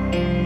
Bhagavato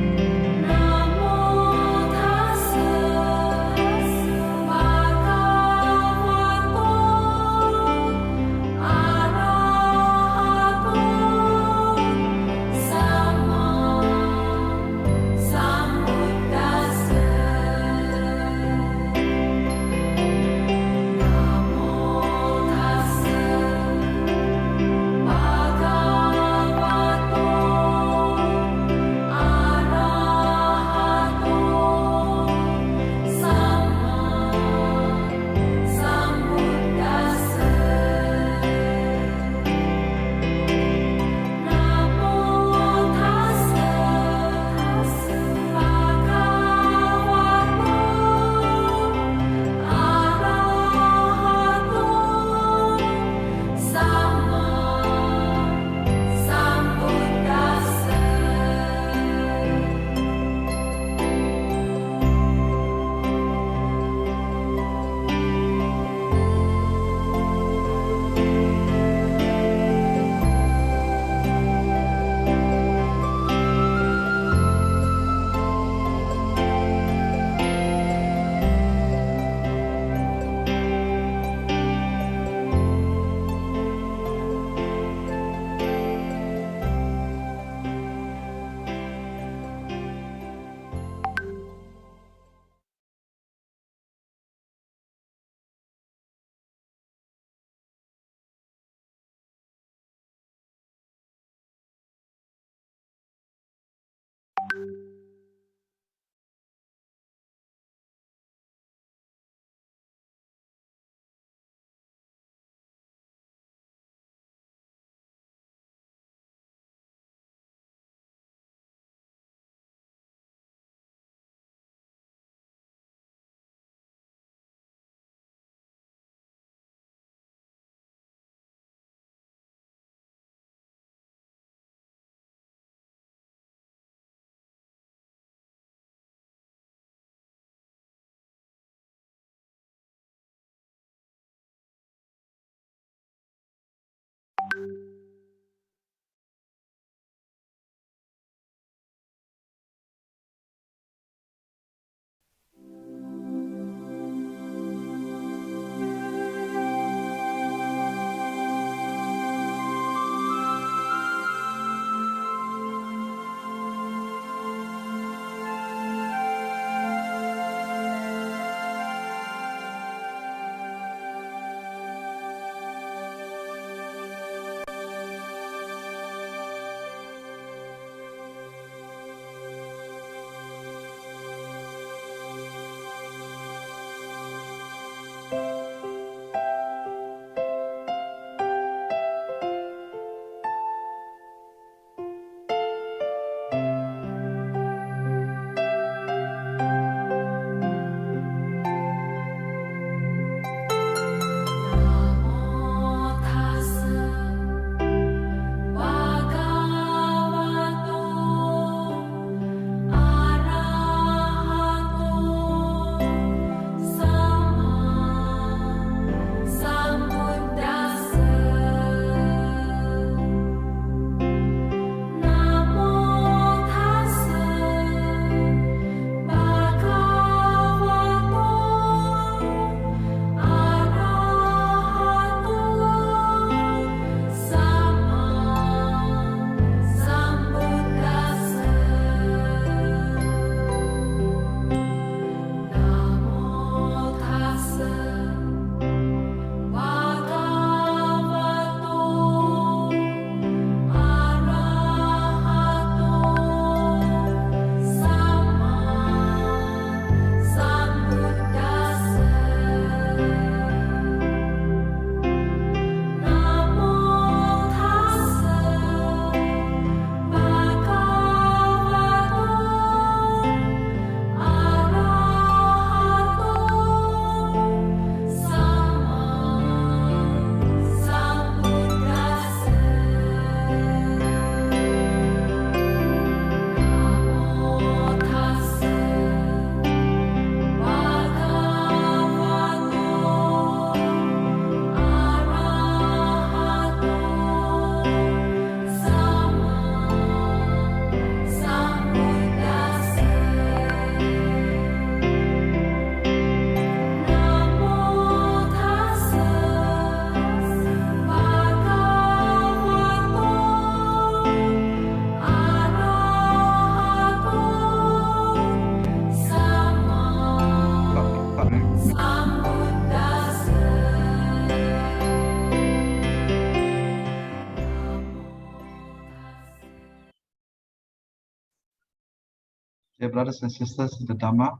Dear brothers and sisters in the Dhamma,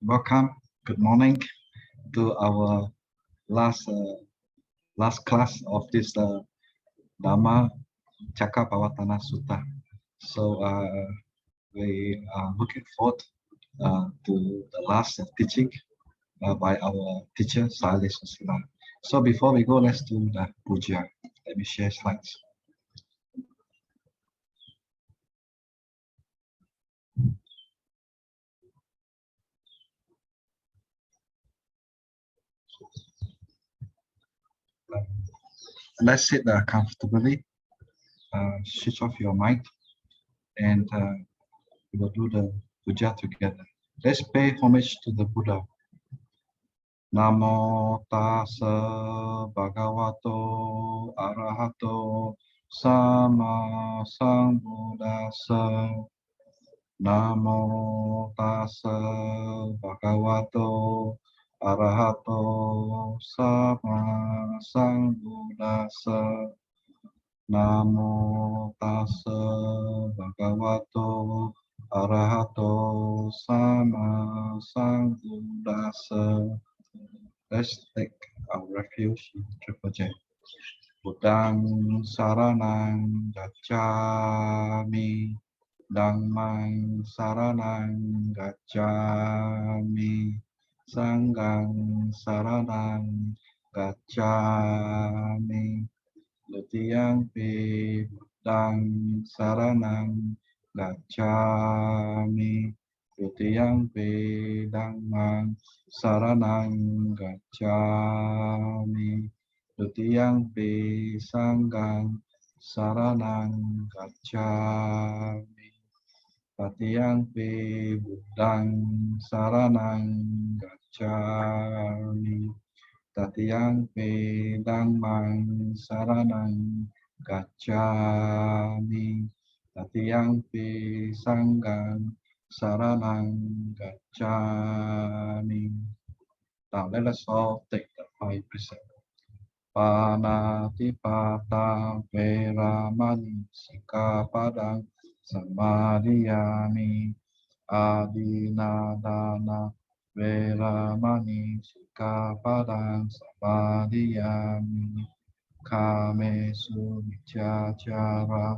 welcome, good morning to our last class of this Dhamma Cakka Pavattana Sutta. So we are looking forward to the last teaching by our teacher, Sailesh Susila. So before we go, let's do the puja. Let me share slides. Let's sit comfortably. Switch off your mic, and we will do the puja together. Let's pay homage to the Buddha. Namo tassa bhagavato arahato sama sambuddhassa. Namo tassa bhagavato arahato sama sambuddhassa. Namo tassa bhagavato arahato sama sambuddhassa. Let's take our refuge in Triple J. Buddhang saranang gacchami, Dhammang saranang gacchami, Sanghang saranang gacchami. Dutiyampi Buddhang saranang gacchami, Dutiyampi Dhammang saranang gacchami, Dutiyampi Sanghang saranang gacchami, Tatiyampi Buddhang saranang gacchami, Tatiyampi Dhammang saranang gacchami, Tatiyampi Sanghang saranang gacchami. Now let us all take the 5 precepts. Panatipata veramani sikkhapadang samadhiyami. Adinadana veramani sikkhapadang samadhiyami. Kamesu miccācara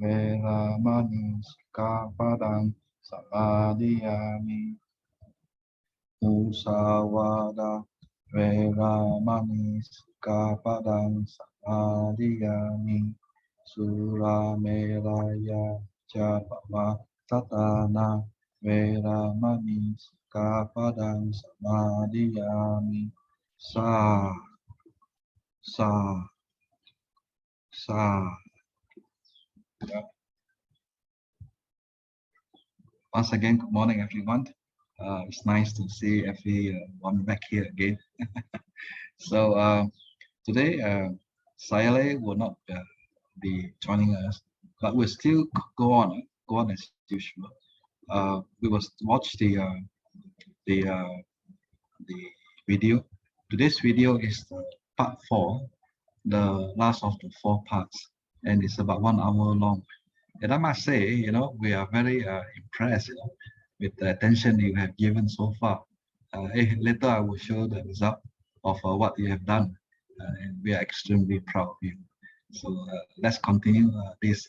veramani sikkhapadang samadhiyami. Musawada veramani sikkhapadang samadhiyami. Surameraya Appamada veramani sikkhapadang samadhiyami. Sa. Yeah. Once again, good morning, everyone. It's nice to see everyone back here again. So today, Sayale will not be joining us, but we'll still go on as usual. We will watch the video. Today's video is part 4, the last of the 4 parts, and it's about 1 hour long. And I must say, we are very impressed, with the attention you have given so far. Later I will show the result of what you have done, and we are extremely proud of you. So let's continue this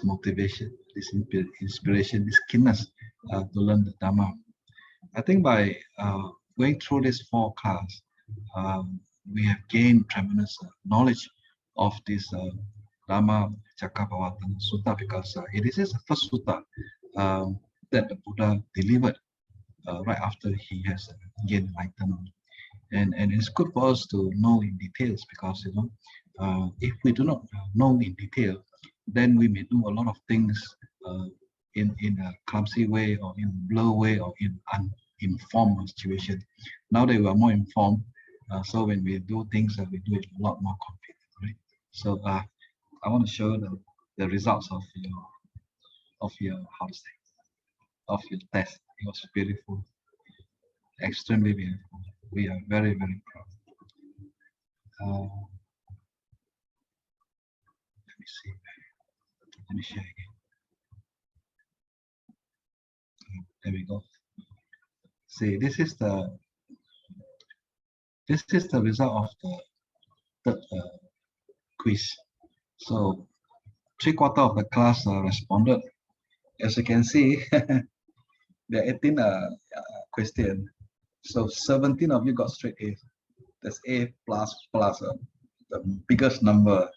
motivation, this inspiration, this keenness to learn the Dhamma. I think by going through this 4 class, we have gained tremendous knowledge of this Dhamma Cakka Pavattana Sutta, because it is the first sutta that the Buddha delivered right after he has gained enlightenment. And it's good for us to know in details, because if we do not know in detail, then we may do a lot of things in a clumsy way, or in a blur way, or in uninformed situation. Now that we are more informed, so when we do things, we do it a lot more confident, right? So I want to show the results of your how to say, of your test. It was beautiful, extremely beautiful. We are very, very proud. Let me see. Let me share again. There we go. See, this is the result of the third quiz. So 3/4 of the class responded. As you can see, there are 18 questions. So 17 of you got straight A. That's A plus plus, the biggest number.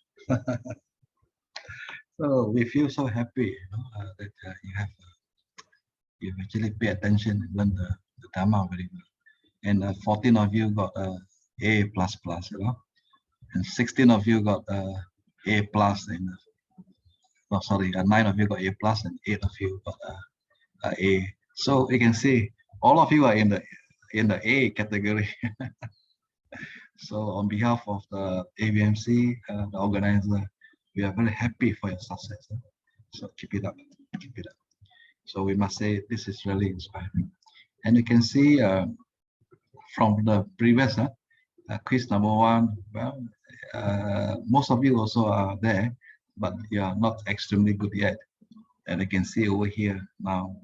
So we feel so happy, that you've actually paid attention and learned the Dhamma very well. And 14 of you got A plus plus, and 16 of you got A plus, and 9 of you got A plus, and 8 of you got A. So you can see all of you are in the A category. So on behalf of the AVMC, the organizer, we are very happy for your success. So keep it up, keep it up. So we must say this is really inspiring. And you can see from the previous quiz number 1, well, most of you also are there, but you are not extremely good yet. And you can see over here now,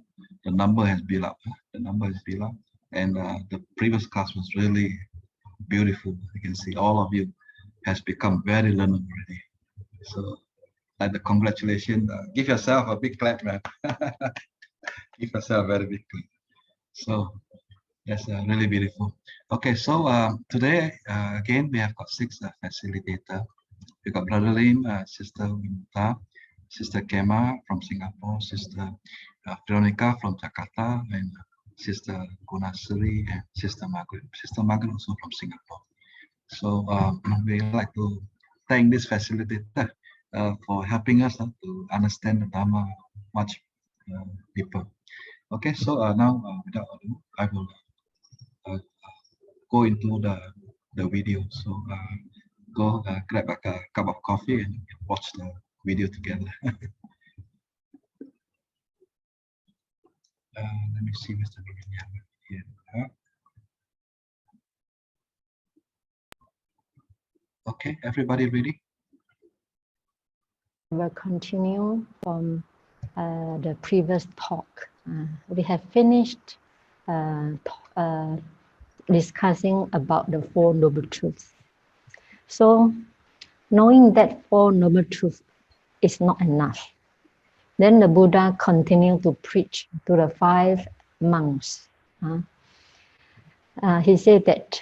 the number has built up. The number has built up, and the previous class was really beautiful. You can see all of you has become very learned already. So, like the congratulations, give yourself a big clap, man. Give yourself a very big clap. So that's really beautiful. Okay, so today again we have got 6 facilitators. We got Brother Lim, Sister Winta, Sister Kema from Singapore, Sister Veronica from Jakarta, and Sister Gunasri and Sister Margaret. Sister Margaret also from Singapore. So we like to thank this facilitator for helping us to understand the Dhamma much deeper. Okay, so now without ado, I will go into the video. So go grab a cup of coffee and watch the video together. Let me see Mr. here. Okay, everybody ready? We'll continue from the previous talk. We have finished discussing about the 4 noble truths. So, knowing that 4 noble truths is not enough, then the Buddha continued to preach to the 5 monks. He said that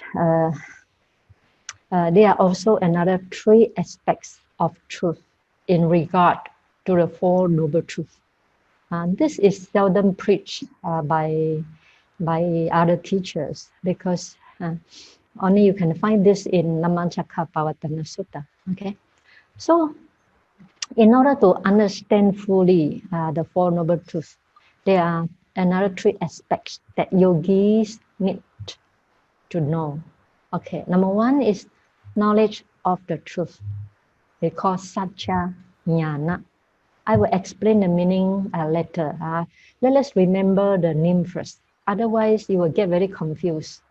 there are also another 3 aspects of truth in regard to the 4 noble truths. This is seldom preached by other teachers, because only you can find this in Dhamma Cakka Pavattana Sutta. Okay, so in order to understand fully the 4 noble truths, there are another 3 aspects that yogis need to know. Okay, number 1 is knowledge of the truth. We call Satya Jnana. I will explain the meaning later. Let us remember the name first. Otherwise, you will get very confused.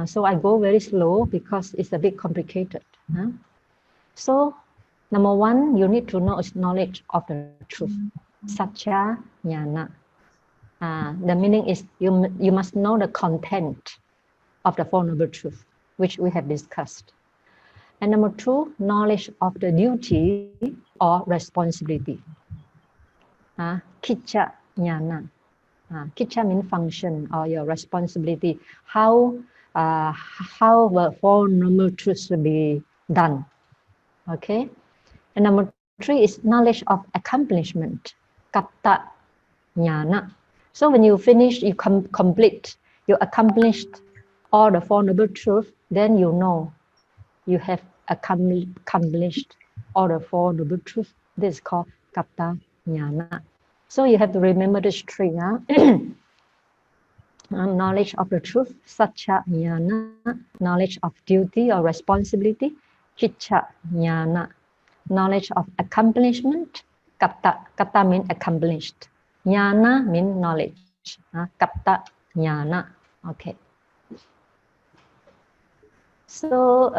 So I go very slow because it's a bit complicated. So number 1, you need to know is knowledge of the truth. Satya Jnana. The meaning is you must know the content of the 4 noble truths, which we have discussed. And number 2, knowledge of the duty or responsibility. Kicca Jnana. Kicca means function or your responsibility. How the 4 noble truths will be done. Okay. And number 3 is knowledge of accomplishment. Katta Jnana. So when you finish, you complete, you accomplished all the 4 noble truths, then you know you have accomplished all the 4 noble truths. This is called Katta Jnana. So you have to remember this 3. Knowledge of the truth, Satya Jnana. Knowledge of duty or responsibility, Kicca Jnana. Knowledge of accomplishment, Katta. Katta means accomplished. Jnana means knowledge. Katta Jnana. Okay. So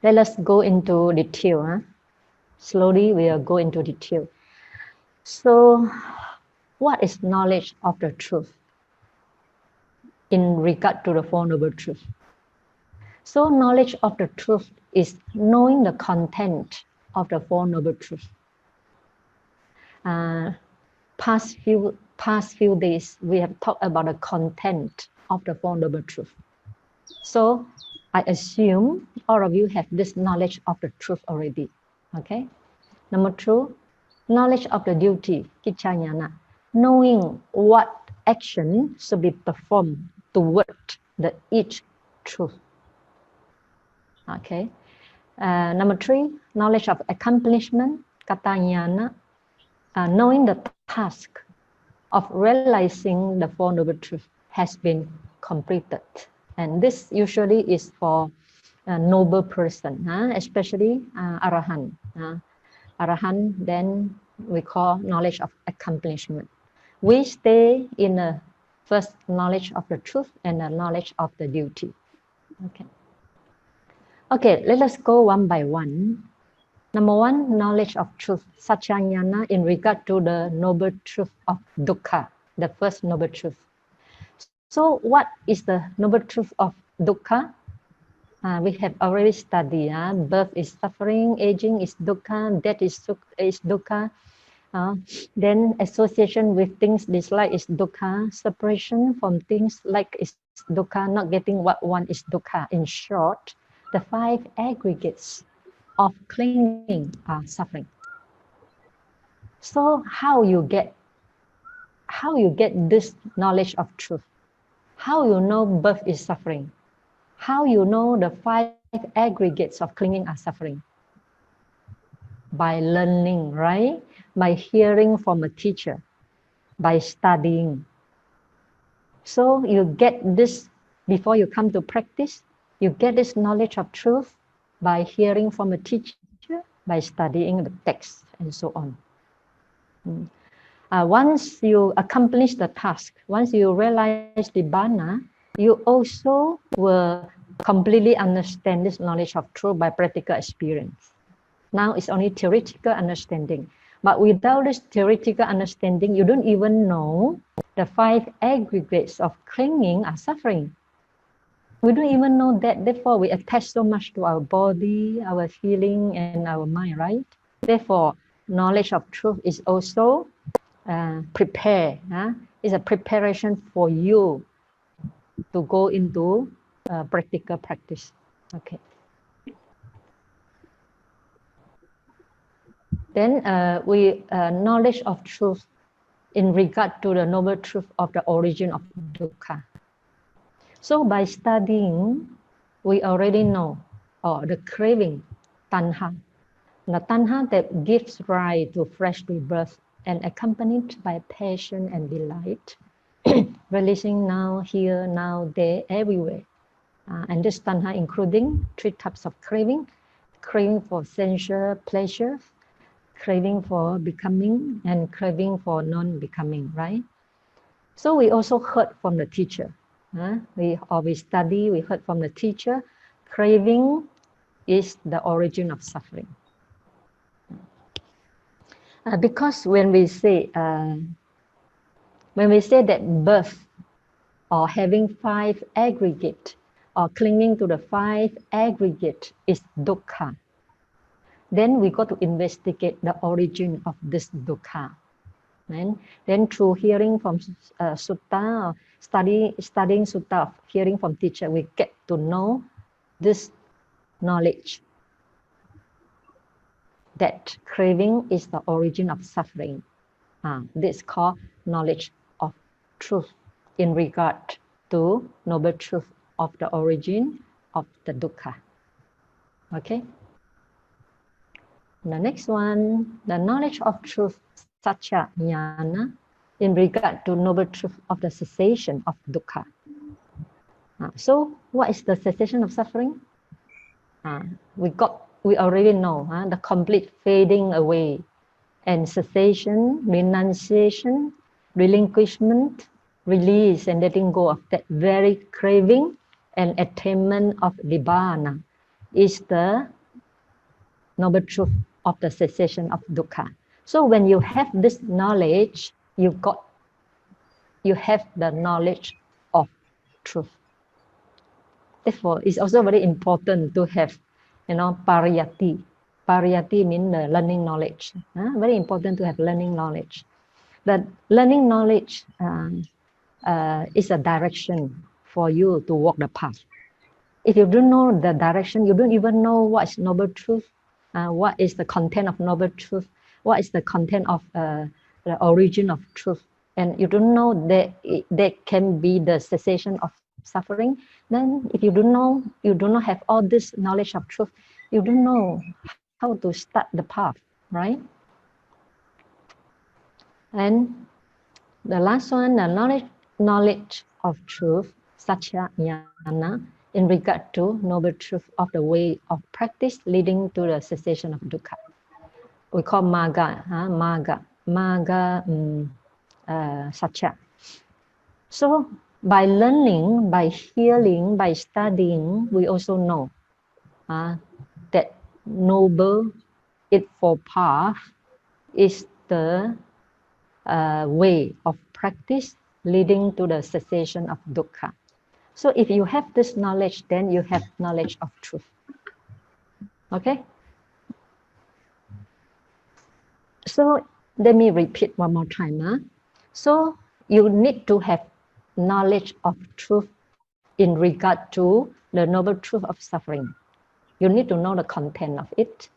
let us go into detail. Slowly we will go into detail. So what is knowledge of the truth in regard to the Four Noble Truths? So knowledge of the truth is knowing the content of the Four Noble Truths. Past few days, we have talked about the content of the Four Noble Truths. So I assume all of you have this knowledge of the truth already. Okay. Number two, knowledge of the duty, kiccāñāna, knowing what action should be performed toward the each truth. Okay. Number three, knowledge of accomplishment, katāñāna, knowing the task of realizing the Four Noble Truths has been completed. And this usually is for a noble person, especially Arahant. Arahant, then we call knowledge of accomplishment. We stay in the first knowledge of the truth and the knowledge of the duty. Okay. Okay, let us go one by one. Number one, knowledge of truth, Saccāñāna, in regard to the noble truth of Dukkha, the first noble truth. So what is the noble truth of Dukkha? We have already studied. Birth is suffering, aging is Dukkha, death is Dukkha. Then association with things disliked is Dukkha, separation from things like is Dukkha, not getting what one is Dukkha. In short, the 5 aggregates of clinging are suffering. So how you get this knowledge of truth? How you know birth is suffering? How you know the 5 aggregates of clinging are suffering? By learning, right? By hearing from a teacher, by studying. So you get this before you come to practice. You get this knowledge of truth by hearing from a teacher, by studying the text, and so on. Once you accomplish the task, once you realize Nibbana, you also will completely understand this knowledge of truth by practical experience. Now it's only theoretical understanding. But without this theoretical understanding, you don't even know the 5 aggregates of clinging are suffering. We don't even know that. Therefore, we attach so much to our body, our feeling, and our mind, right? Therefore, knowledge of truth is also prepare. It's a preparation for you to go into practical practice. Okay. Then knowledge of truth in regard to the noble truth of the origin of Dukkha. So by studying, we already know the craving, tanha, the tanha that gives rise to fresh rebirth and accompanied by passion and delight, releasing now, here, now, there, everywhere. And this tanha including 3 types of craving: craving for sensual pleasure, craving for becoming, and craving for non-becoming, right? So we also heard from the teacher. We study, we heard from the teacher, craving is the origin of suffering. Because when we say that birth or having 5 aggregate or clinging to the 5 aggregate is Dukkha, then we got to investigate the origin of this Dukkha. And then through hearing from Sutta, or studying Sutta, hearing from teacher, we get to know this knowledge that craving is the origin of suffering. This is called knowledge of truth in regard to noble truth of the origin of the Dukkha. Okay. The next one, the knowledge of truth, Saccāñāna, in regard to noble truth of the cessation of Dukkha. So what is the cessation of suffering? We already know the complete fading away and cessation, renunciation, relinquishment, release and letting go of that very craving and attainment of Nibbana is the noble truth of the cessation of Dukkha. So when you have this knowledge, you got you have the knowledge of truth. Therefore, it's also very important to have, pariyati. Pariyati means the learning knowledge. Very important to have learning knowledge. That learning knowledge is a direction for you to walk the path. If you don't know the direction, you don't even know what is noble truth, what is the content of noble truth, what is the content of the origin of truth, and you don't know that there can be the cessation of suffering, then if you don't know, you do not have all this knowledge of truth, you don't know how to start the path, right? And the last one, the knowledge of truth, satya jnana, in regard to noble truth of the way of practice leading to the cessation of dukkha. We call magga, satya. So by learning, by hearing, by studying, we also know that noble eightfold path is the way of practice leading to the cessation of dukkha. So if you have this knowledge, then you have knowledge of truth. Okay? So let me repeat one more time. So you need to have knowledge of truth in regard to the noble truth of suffering. You need to know the content of it.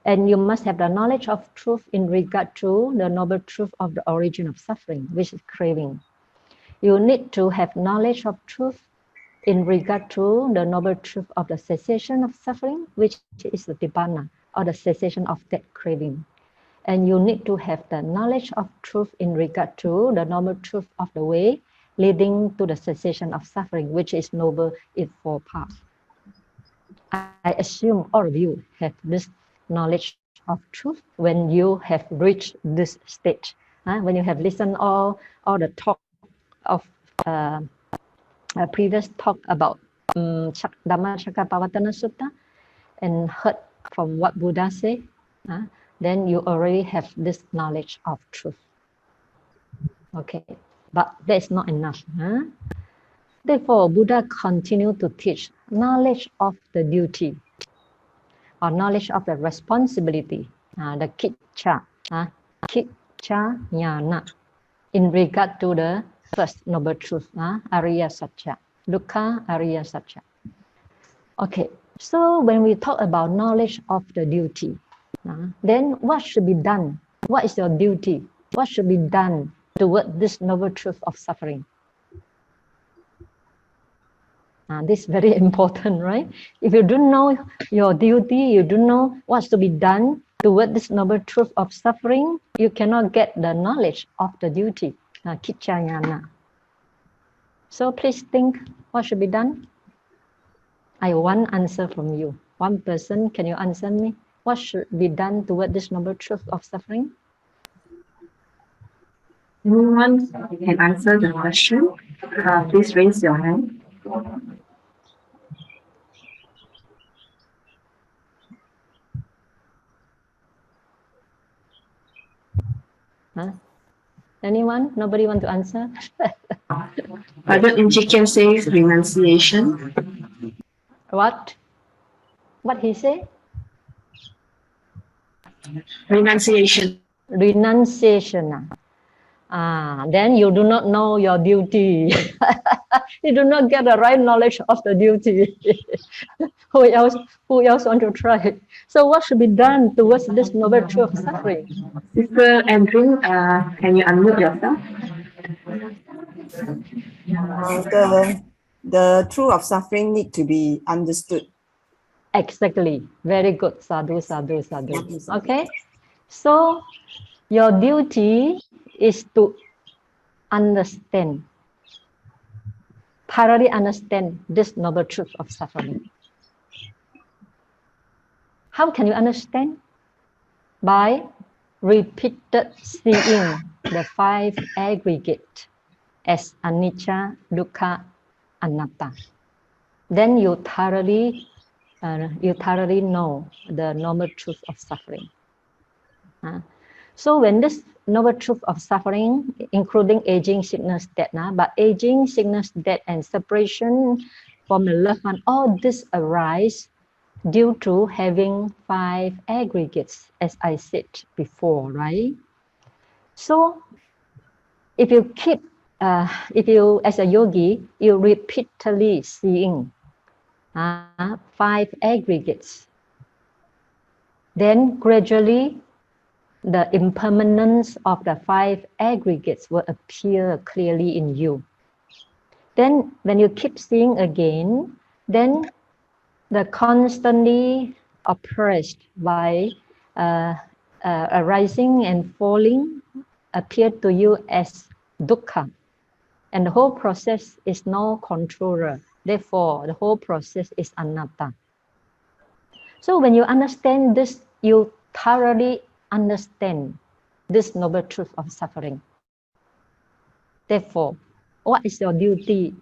And you must have the knowledge of truth in regard to the noble truth of the origin of suffering, which is craving. You need to have knowledge of truth in regard to the noble truth of the cessation of suffering, which is the Nibbana, or the cessation of that craving. And you need to have the knowledge of truth in regard to the noble truth of the way leading to the cessation of suffering, which is noble eightfold path. I assume all of you have this knowledge of truth when you have reached this stage. When you have listened all the talk of previous talk about Dhamma Cakka Pavattana Sutta and heard from what Buddha said, then you already have this knowledge of truth. Okay, but that's not enough. Therefore, Buddha continued to teach knowledge of the duty or knowledge of the responsibility, the kicca jnana, in regard to the first noble truth, Ariya Satya, Dukkha Ariya Satya. Okay, so when we talk about knowledge of the duty, then what should be done? What is your duty? What should be done toward this noble truth of suffering? This is very important, right? If you don't know your duty, you don't know what's to be done toward this noble truth of suffering, you cannot get the knowledge of the duty, kicca jnana. So please think what should be done. I want answer from you. One person, can you answer me? What should be done toward this noble truth of suffering? Anyone can answer the question. Please raise your hand. Anyone? Nobody want to answer? Father Inchikem says renunciation. What? What he say? Renunciation. Renunciation. Then you do not know your duty. You do not get the right knowledge of the duty. Who else want to try? So what should be done towards this noble truth of suffering? Sister Andrew, can you unmute yourself? The truth of suffering need to be understood. Exactly. Very good. Sadhu, sadhu, sadhu. Okay. So your duty is to understand, thoroughly understand this noble truth of suffering. How can you understand? By repeated seeing the five aggregates as anicca, dukkha, anatta. Then you thoroughly know the normal truth of suffering. So when this noble truth of suffering, including aging, sickness, death, but aging, sickness, death, and separation from the loved one, all this arise due to having 5 aggregates, as I said before, right? So if you keep, if you, as a yogi, you repeatedly seeing 5 aggregates, then gradually the impermanence of the 5 aggregates will appear clearly in you. Then when you keep seeing again, then the constantly oppressed by arising and falling appear to you as dukkha. And the whole process is no controller. Therefore, the whole process is anatta. So when you understand this, you thoroughly understand this noble truth of suffering. Therefore, what is your duty?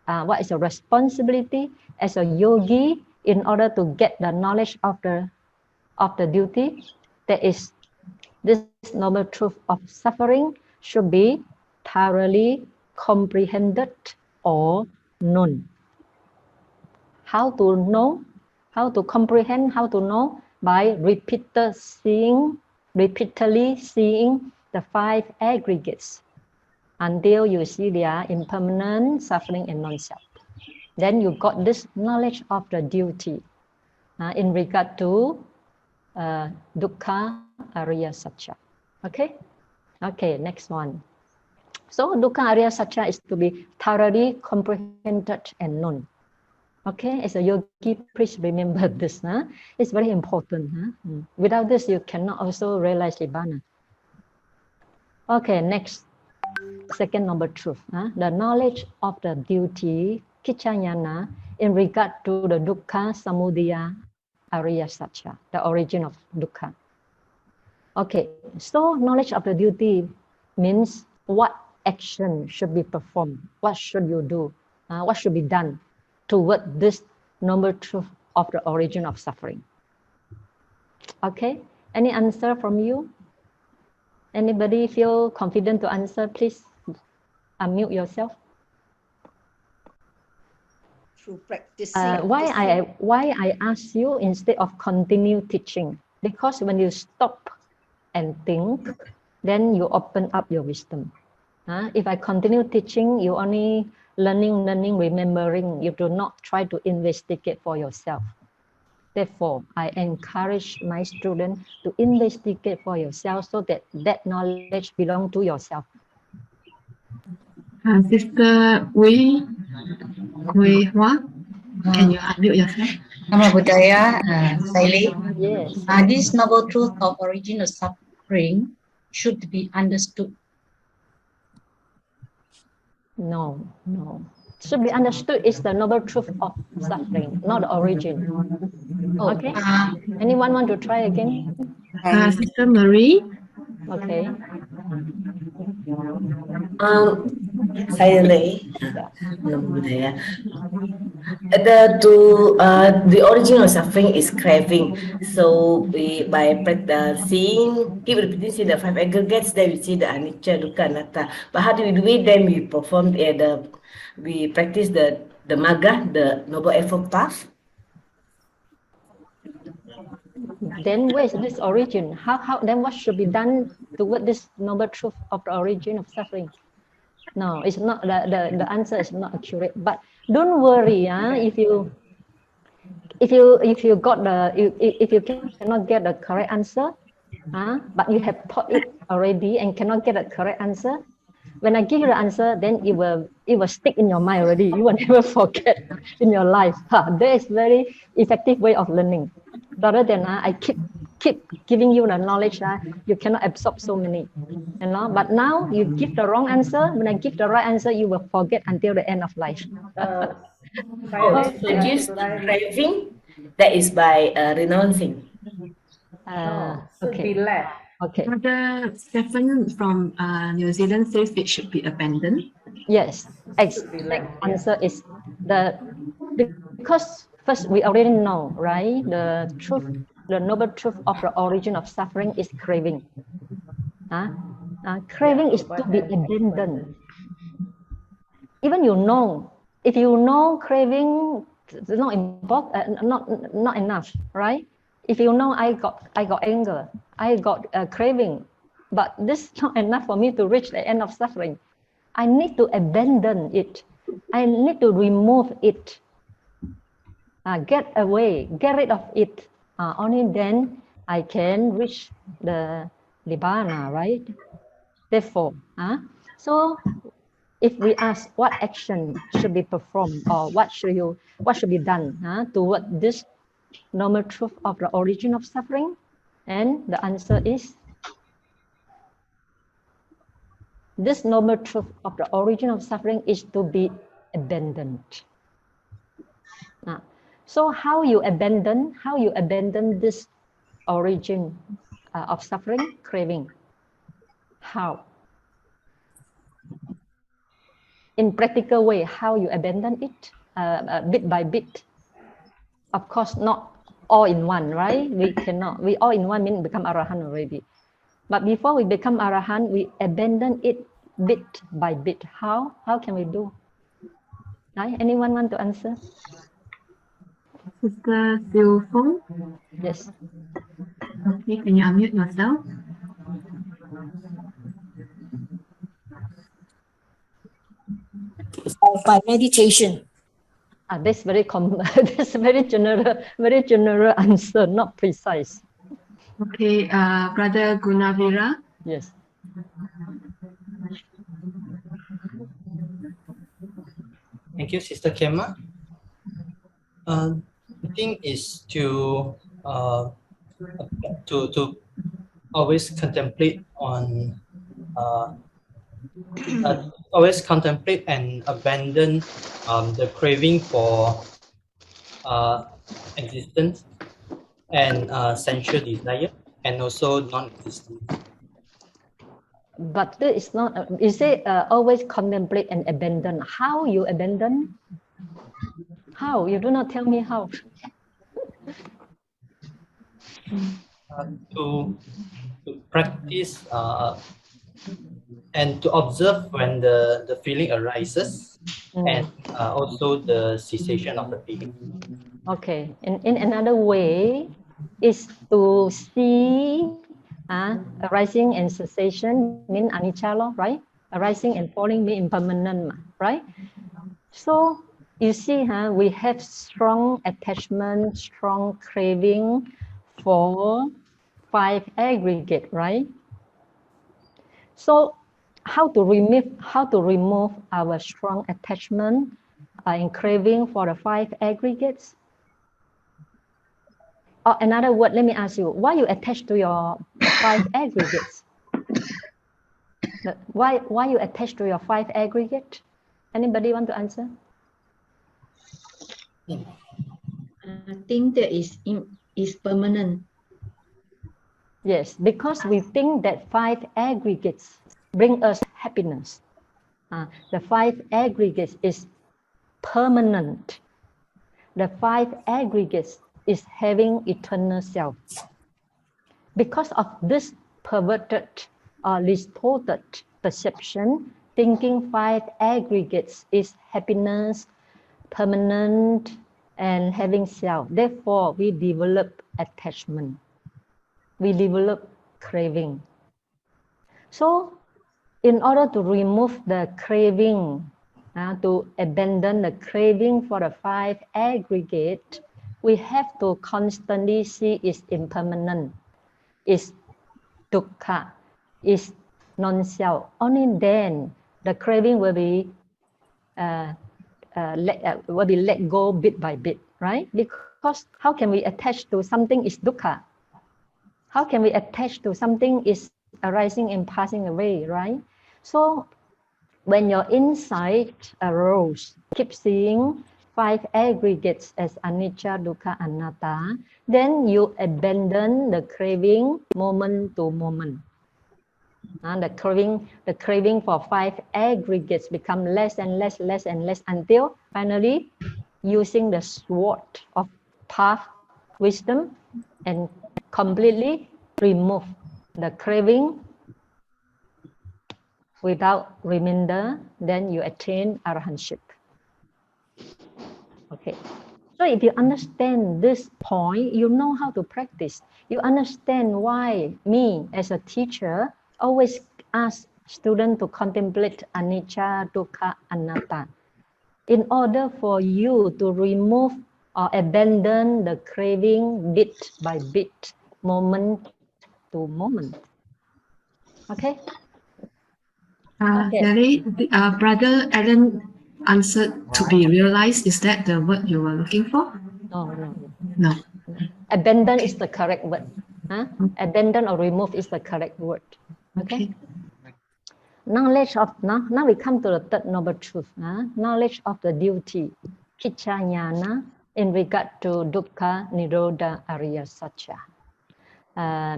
What is your responsibility as a yogi in order to get the knowledge of the duty? That is, this noble truth of suffering should be thoroughly comprehended or known. How to know? How to comprehend? How to know? By repeatedly seeing the 5 aggregates until you see their impermanent, suffering, and non-self. Then you got this knowledge of the duty in regard to Dukkha, Ariya, Satya. Okay? Okay, next one. So Dukkha, Ariya, Satya is to be thoroughly comprehended and known. Okay, as a yogi, please remember this. It's very important. Without this, you cannot also realize Nibbana. Okay, next, second noble truth. The knowledge of the duty, Kichanyana, in regard to the Dukkha, Samudaya, Ariya, Satya, the origin of Dukkha. Okay, so knowledge of the duty means what action should be performed, what should you do, what should be done toward this noble truth of the origin of suffering. Okay, any answer from you? Anybody feel confident to answer? Please unmute yourself. Through practicing. Why I ask you instead of continue teaching? Because when you stop and think, then you open up your wisdom. If I continue teaching, you only learning, remembering. You do not try to investigate for yourself. Therefore, I encourage my students to investigate for yourself so that that knowledge belongs to yourself. Sister Wei Hua, can you unmute yourself? Nama Budaya, Saili. Yes. This noble truth of origin of suffering should be understood. No. Should be understood is the noble truth of suffering, not the origin. Okay. Anyone want to try again? Sister Marie. Okay. Saya Lei, the origin of suffering is craving. So by seeing, keep repeating, see the 5 aggregates, then we see the anicca, dukkha, anatta. But how do we do it? Then we perform we practice the magga, the noble effort path. Then where is this origin? How then what should be done toward this noble truth of the origin of suffering? No, it's not the answer is not accurate. But don't worry, if you cannot get the correct answer, but you have taught it already and cannot get a correct answer. When I give you the answer, then it will stick in your mind already. You will never forget in your life. That is very effective way of learning. Rather than I keep giving you the knowledge, you cannot absorb so many. But now you give the wrong answer. When I give the right answer, you will forget until the end of life. Reduce the craving. That is by renouncing. Okay. Okay. Brother Stephen from New Zealand says it should be abandoned. Yes. Exact answer is because first we already know, right? The truth the noble truth of the origin of suffering is craving. Craving is to be abandoned. Even if you know craving is not important, not enough, right? If you know I got anger, I got craving, but this is not enough for me to reach the end of suffering. I need to abandon it. I need to remove it. Get rid of it. Only then I can reach the Nibbana, right? Therefore, so if we ask what action should be performed or what should be done toward this noble truth of the origin of suffering, and the answer is this noble truth of the origin of suffering is to be abandoned. So how you abandon this origin of suffering, craving? How? In practical way, how you abandon it bit by bit. Of course, not all in one, right? We all in one mean become Arahant already. But before we become Arahant, we abandon it bit by bit. How can we do? Right? Anyone want to answer? Sister Siu Fong. Yes. Okay, can you unmute yourself? By meditation. That's very that's very general answer, not precise. Okay, Brother Gunavira. Yes. Thank you, Sister Kema. The thing is to always contemplate on always contemplate and abandon the craving for existence and sensual desire, and also non-existence. But this is not, you say always contemplate and abandon. How you abandon? How? You do not tell me how. To practice and to observe when the feeling arises, and also the cessation of the feeling. Okay. In another way, is to see arising and cessation mean anicca, right? Arising and falling mean impermanent, right? So you see, we have strong attachment, strong craving for 5 aggregate, right? So how to remove our strong attachment and craving for the 5 aggregates? Or another word, let me ask you, why you attach to your 5 aggregates? Why you attach to your 5 aggregate? Anybody want to answer? I think that is permanent. Yes, because we think that 5 aggregates bring us happiness. The 5 aggregates is permanent. The 5 aggregates is having eternal self. Because of this perverted or distorted perception, thinking 5 aggregates is happiness, permanent, and having self. Therefore, we develop attachment. We develop craving. So, in order to remove the craving, to abandon the craving for the 5 aggregate, we have to constantly see its impermanent, its dukkha, its non-self. Only then the craving will be let go bit by bit, right? Because how can we attach to something is dukkha? How can we attach to something is arising and passing away, right? So when your insight arose, keep seeing 5 aggregates as anicca, dukkha, anatta, then you abandon the craving moment to moment. The craving for 5 aggregates become less and less until finally using the sword of path wisdom, and completely remove the craving without remainder, then you attain arahantship. Okay. So if you understand this point, you know how to practice. You understand why me as a teacher always ask students to contemplate anicca, dukkha, anatta, in order for you to remove or abandon the craving bit by bit, moment to moment. Okay? Okay. Vihari, Brother Alan answered to be realized. Is that the word you were looking for? No. No. Abandon is the correct word. Huh? Abandon or remove is the correct word. Okay? Knowledge of, now we come to the third noble truth. Knowledge of the duty, kichanyana, in regard to dukkha, nirodha, ariya satya.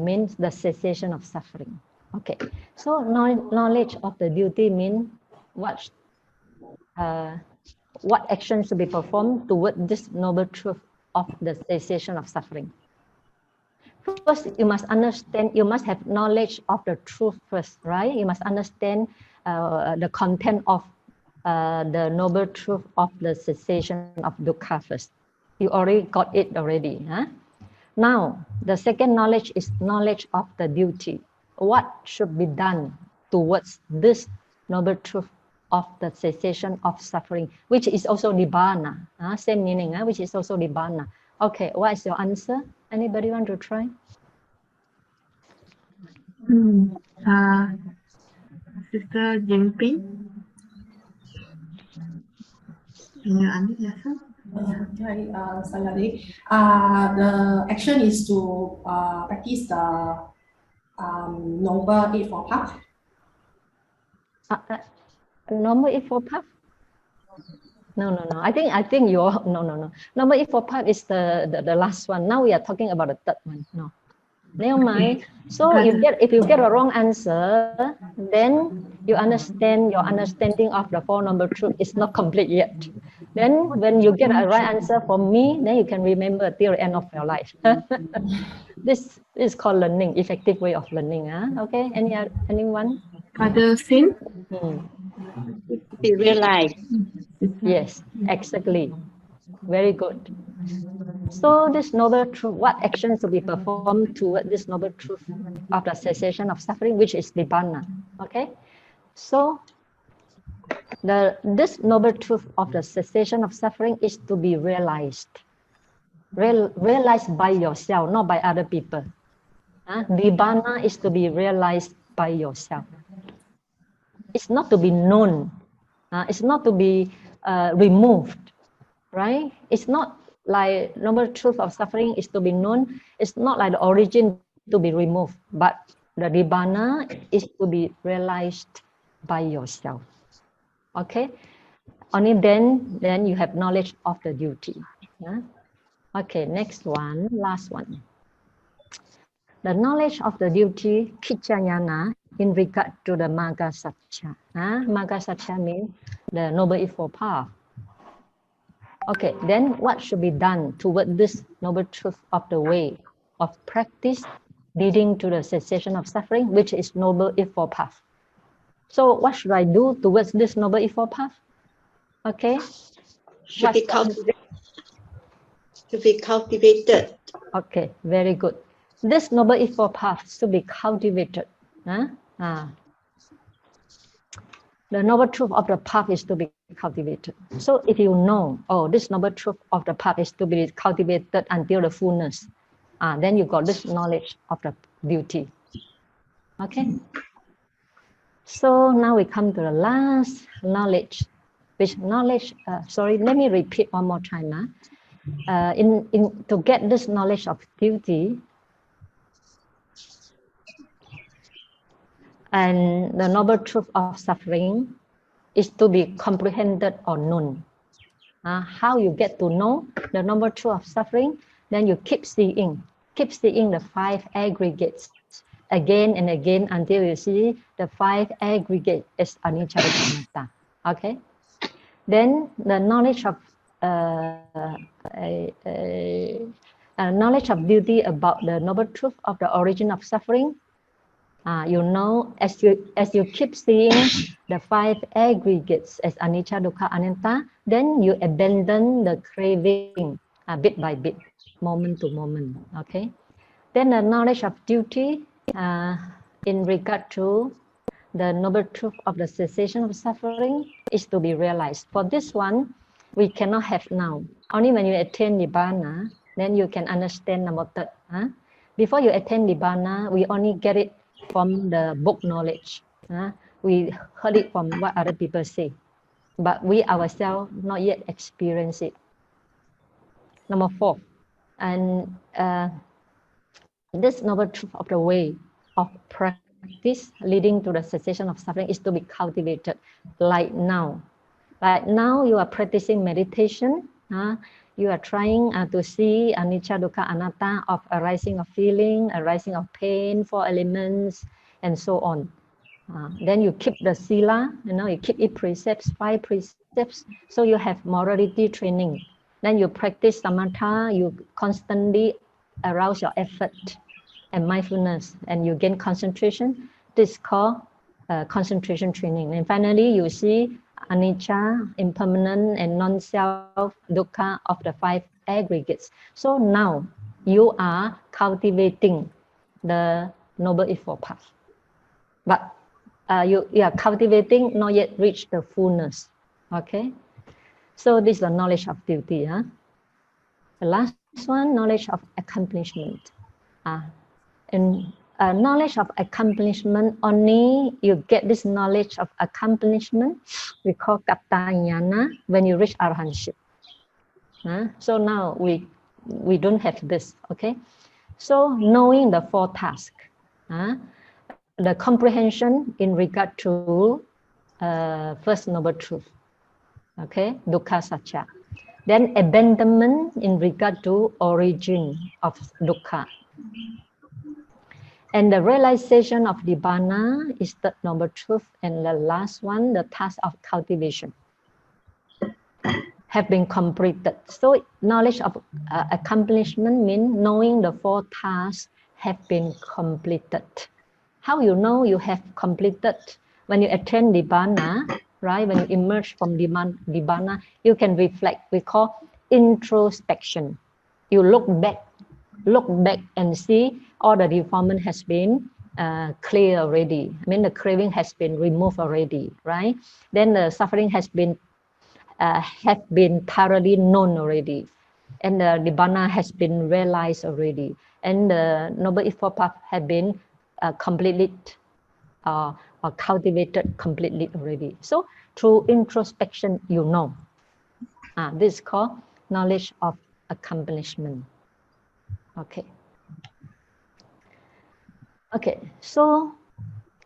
Means the cessation of suffering. Okay, so knowledge of the duty means what actions to be performed toward this noble truth of the cessation of suffering. First, you must understand, you must have knowledge of the truth first, right? You must understand the content of the noble truth of the cessation of dukkha first. You already got it already. Huh? Now, the second knowledge is knowledge of the duty. What should be done towards this noble truth of the cessation of suffering, which is also nibbana, same meaning, which is also nibbana. Okay, what is your answer? Anybody want to try? Sister Jinping, can you answer? Hi, Salari. The action is to practice the Noble Eightfold Path. Noble Eightfold Path? No. I think you're no. Noble Eightfold Path is the last one. Now we are talking about the third one. No. Never mind. So if you get a wrong answer, then you understand your understanding of the Four Noble Truths is not complete yet. Then when you get a right answer from me, then you can remember till the end of your life. This is called learning, effective way of learning. Okay, anyone? Brother Sin? Be realized. Yes, exactly. Very good. So this noble truth, what actions to be performed toward this noble truth of the cessation of suffering, which is nibbana. Okay, so this noble truth of the cessation of suffering is to be realized. Realized by yourself, not by other people. Nibbana is to be realized by yourself. It's not to be known. It's not to be removed, right? It's not like noble truth of suffering is to be known. It's not like the origin to be removed, but the nibbana is to be realized by yourself. Okay, only then you have knowledge of the duty. Okay, next one, last one. The knowledge of the duty, kichanyana, in regard to the magga satya. Magga satya means the noble eightfold path. Okay, then what should be done toward this noble truth of the way of practice leading to the cessation of suffering, which is noble eightfold path? So what should I do towards this noble eightfold path? Okay. Should be cultivated. Okay, very good. This noble eightfold path should be cultivated. The noble truth of the path is to be cultivated. So if you know, this noble truth of the path is to be cultivated until the fullness, then you got this knowledge of the duty. Okay. So now we come to the last knowledge. Which knowledge? Sorry, let me repeat one more time. To get this knowledge of duty, and the noble truth of suffering is to be comprehended or known. How you get to know the noble truth of suffering? Then you keep seeing the five aggregates again and again until you see the five aggregates as anicca, dukkha, anatta. Okay. Then the knowledge of knowledge of duty about the noble truth of the origin of suffering. You know, as you keep seeing the 5 aggregates as anicca, dukkha, anatta, then you abandon the craving bit by bit, moment to moment. Okay. Then the knowledge of duty in regard to the noble truth of the cessation of suffering is to be realized. For this one, we cannot have now. Only when you attain Nibbana, then you can understand number 3. Before you attain Nibbana, we only get it from the book knowledge. We heard it from what other people say, but we ourselves not yet experience it. Number 4, and this noble truth of the way of practice leading to the cessation of suffering is to be cultivated like now. Like now you are practicing meditation. You are trying to see anicca, dukkha, anatta of arising of feeling, arising of pain, 4 elements, and so on. Then you keep the sila, you keep it precepts, 5 precepts, so you have morality training. Then you practice samatha, you constantly arouse your effort and mindfulness, and you gain concentration. This is called concentration training. And finally, you see anicca, impermanent and non-self, dukkha of the 5 aggregates. So now you are cultivating the Noble Eightfold Path. But you are cultivating, not yet reached the fullness. Okay? So this is the knowledge of duty. The last one, knowledge of accomplishment. And knowledge of accomplishment, only you get this knowledge of accomplishment, we call kapta jnana, when you reach arahantship. So now we don't have this, okay? So knowing the 4 tasks, the comprehension in regard to first noble truth, okay, dukkha satcha. Then abandonment in regard to origin of dukkha. And the realization of Nibbana is the noble truth. And the last one, the task of cultivation, have been completed. So knowledge of accomplishment means knowing the 4 tasks have been completed. How you know you have completed? When you attain Nibbana, right? When you emerge from Nibbana, you can reflect. We call introspection. You look back and see all the deformment has been clear already. I mean, the craving has been removed already, right? Then the suffering has been thoroughly known already, and the Nibbana has been realized already, and the Noble Eightfold Path have been completely or cultivated completely already. So through introspection, you know. This is called knowledge of accomplishment. Okay. Okay, so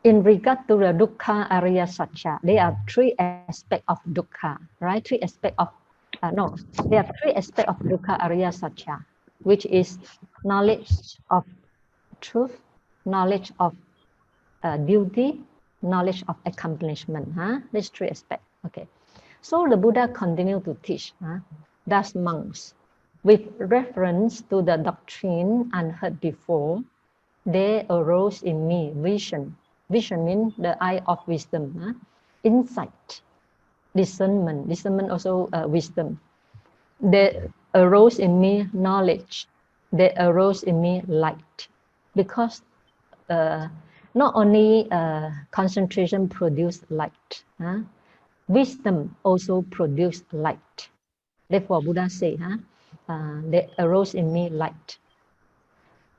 in regard to the dukkha ariya satcha, there are 3 aspects of dukkha, right? 3 aspects of, there are 3 aspects of dukkha ariya satcha, which is knowledge of truth, knowledge of duty, knowledge of accomplishment. These 3 aspects. Okay. So the Buddha continued to teach, thus monks, with reference to the doctrine unheard before, there arose in me vision. Vision means the eye of wisdom, insight, discernment. Discernment also wisdom. There arose in me knowledge. There arose in me light. Because not only concentration produces light, wisdom also produces light. Therefore, Buddha say, there arose in me light.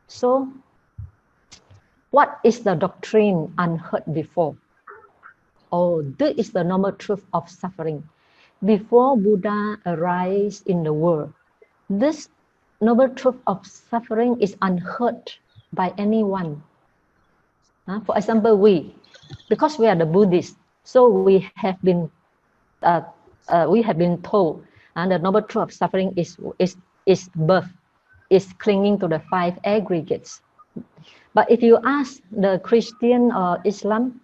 So, what is the doctrine unheard before? Oh, this is the normal truth of suffering. Before Buddha arise in the world, this noble truth of suffering is unheard by anyone. For example, because we are the Buddhists, so we have been told, and the noble truth of suffering is birth, is clinging to the 5 aggregates. But if you ask the Christian or Islam,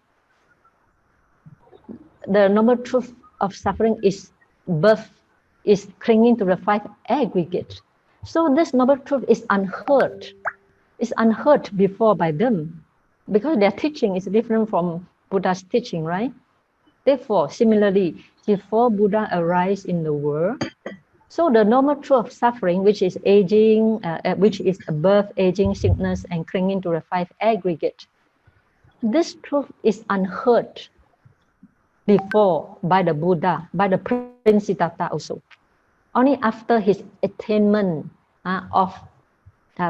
the noble truth of suffering is birth, is clinging to the 5 aggregates. So this noble truth is unheard. It's unheard before by them because their teaching is different from Buddha's teaching, right? Therefore, similarly, before Buddha arrives in the world, so the normal truth of suffering, which is aging, which is birth, aging, sickness, and clinging to the 5 aggregates, this truth is unheard before by the Buddha, by the Prince Siddhartha also. Only after his attainment of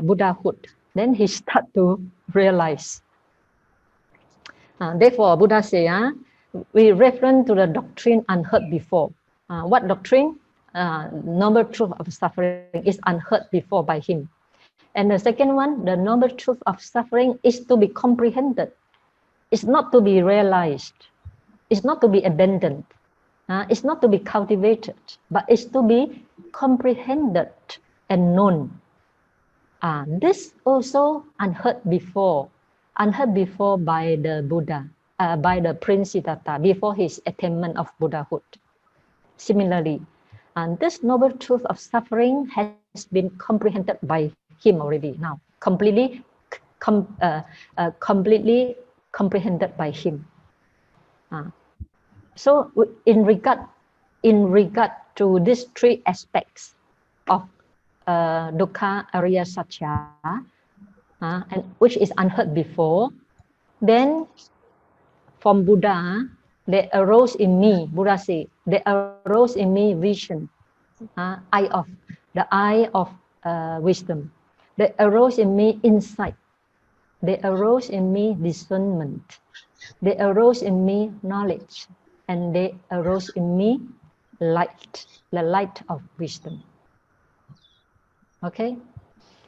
Buddhahood, then he start to realize. Therefore, Buddha say, we reference to the doctrine unheard before. What doctrine? Noble truth of suffering is unheard before by him. And the second one, the noble truth of suffering is to be comprehended. It's not to be realized. It's not to be abandoned. It's not to be cultivated, but it's to be comprehended and known. This also unheard before by the Buddha, by the Prince Siddhartha, before his attainment of Buddhahood. Similarly, and this noble truth of suffering has been comprehended by him already now, completely comprehended by him. So in regard to these 3 aspects of Dukkha, Arya Satya, and which is unheard before, then from Buddha, there arose in me, Buddha said, there arose in me vision, eye of wisdom. There arose in me insight. There arose in me discernment. There arose in me knowledge. And there arose in me light, the light of wisdom. Okay?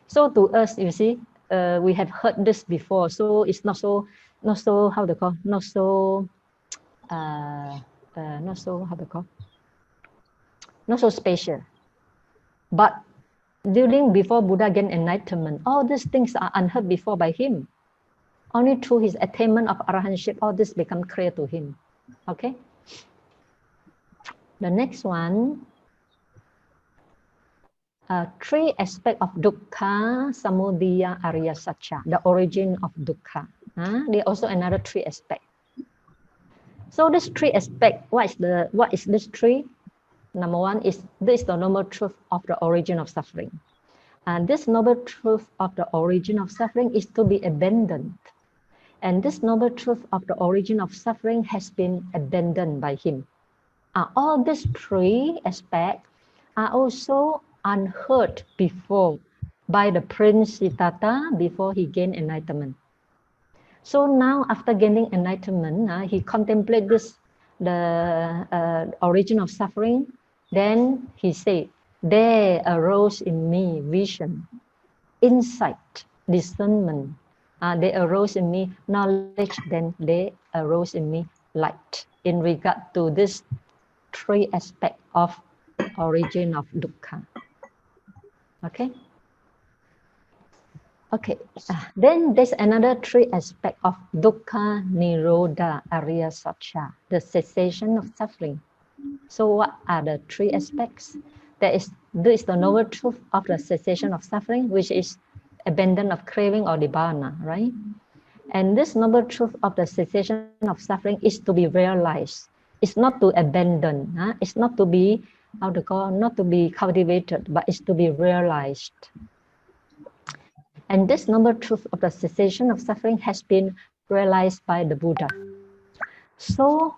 So to us, you see, we have heard this before, so it's not so how to call, not so special. But before Buddha gained enlightenment, all these things are unheard before by him. Only through his attainment of arahantship, all this become clear to him. Okay? The next one, 3 aspects of Dukkha, Samudaya, Arya Satya, the origin of Dukkha. There are also another 3 aspects. So this 3 aspects, what is this 3? Number 1 is this is the noble truth of the origin of suffering. And this noble truth of the origin of suffering is to be abandoned. And this noble truth of the origin of suffering has been abandoned by him. All these 3 aspects are also unheard before by the Prince Siddhartha before he gained enlightenment. So now after gaining enlightenment, he contemplates the origin of suffering. Then he said, there arose in me vision, insight, discernment. There arose in me knowledge, then there arose in me light. In regard to this 3 aspects of origin of Dukkha. Okay? Okay, then there's another 3 aspects of Dukkha, Nirodha, Arya Satya, the cessation of suffering. So what are the 3 aspects? This is the noble truth of the cessation of suffering, which is abandon of craving or nibbana, right? And this noble truth of the cessation of suffering is to be realized. It's not to abandon. It's not to be, not to be cultivated, but it's to be realized. And this noble truth of the cessation of suffering has been realized by the Buddha. So,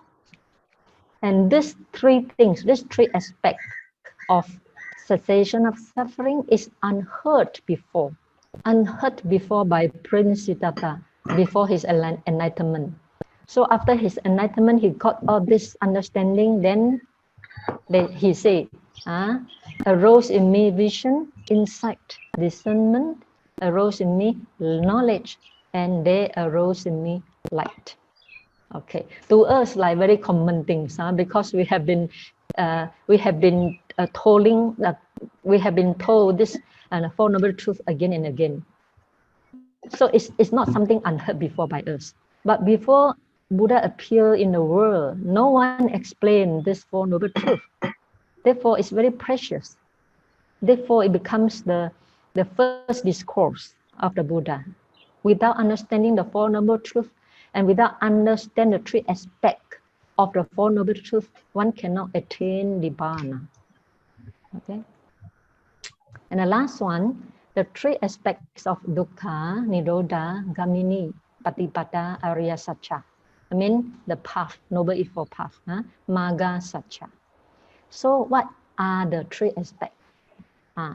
and these 3 things, these 3 aspects of cessation of suffering is unheard before by Prince Siddhartha before his enlightenment. So after his enlightenment, he got all this understanding. Then he said, arose in me vision, insight, discernment, arose in me knowledge, and there arose in me light. Okay, to us like very common things, because we have been told this 4 noble truths again and again. So it's not something unheard before by us. But before Buddha appeared in the world, no one explained this 4 noble truths. Therefore, it's very precious. Therefore, it becomes the first discourse of the Buddha. Without understanding the Four Noble Truths and without understanding the three aspects of the Four Noble Truths, one cannot attain Nibbana. Okay. And the last one, the three aspects of Dukkha, Nirodha, Gamini, Patipada, Arya Satcha. I mean the path, Noble Eightfold Path, Magga Satcha. So what are the three aspects?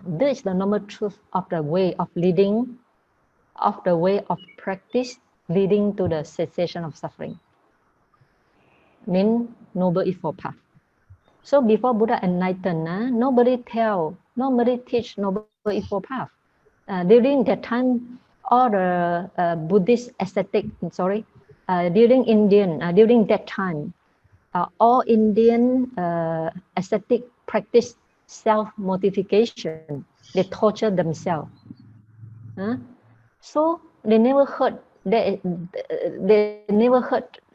This is the noble truth of the way of leading, of the way of practice leading to the cessation of suffering. Mean Noble Eightfold Path. So before Buddha enlightened, nobody teach Noble Eightfold Path. During that time, all the Buddhist ascetic, during that time, all Indian ascetic practice self-mortification. They torture themselves. So they never heard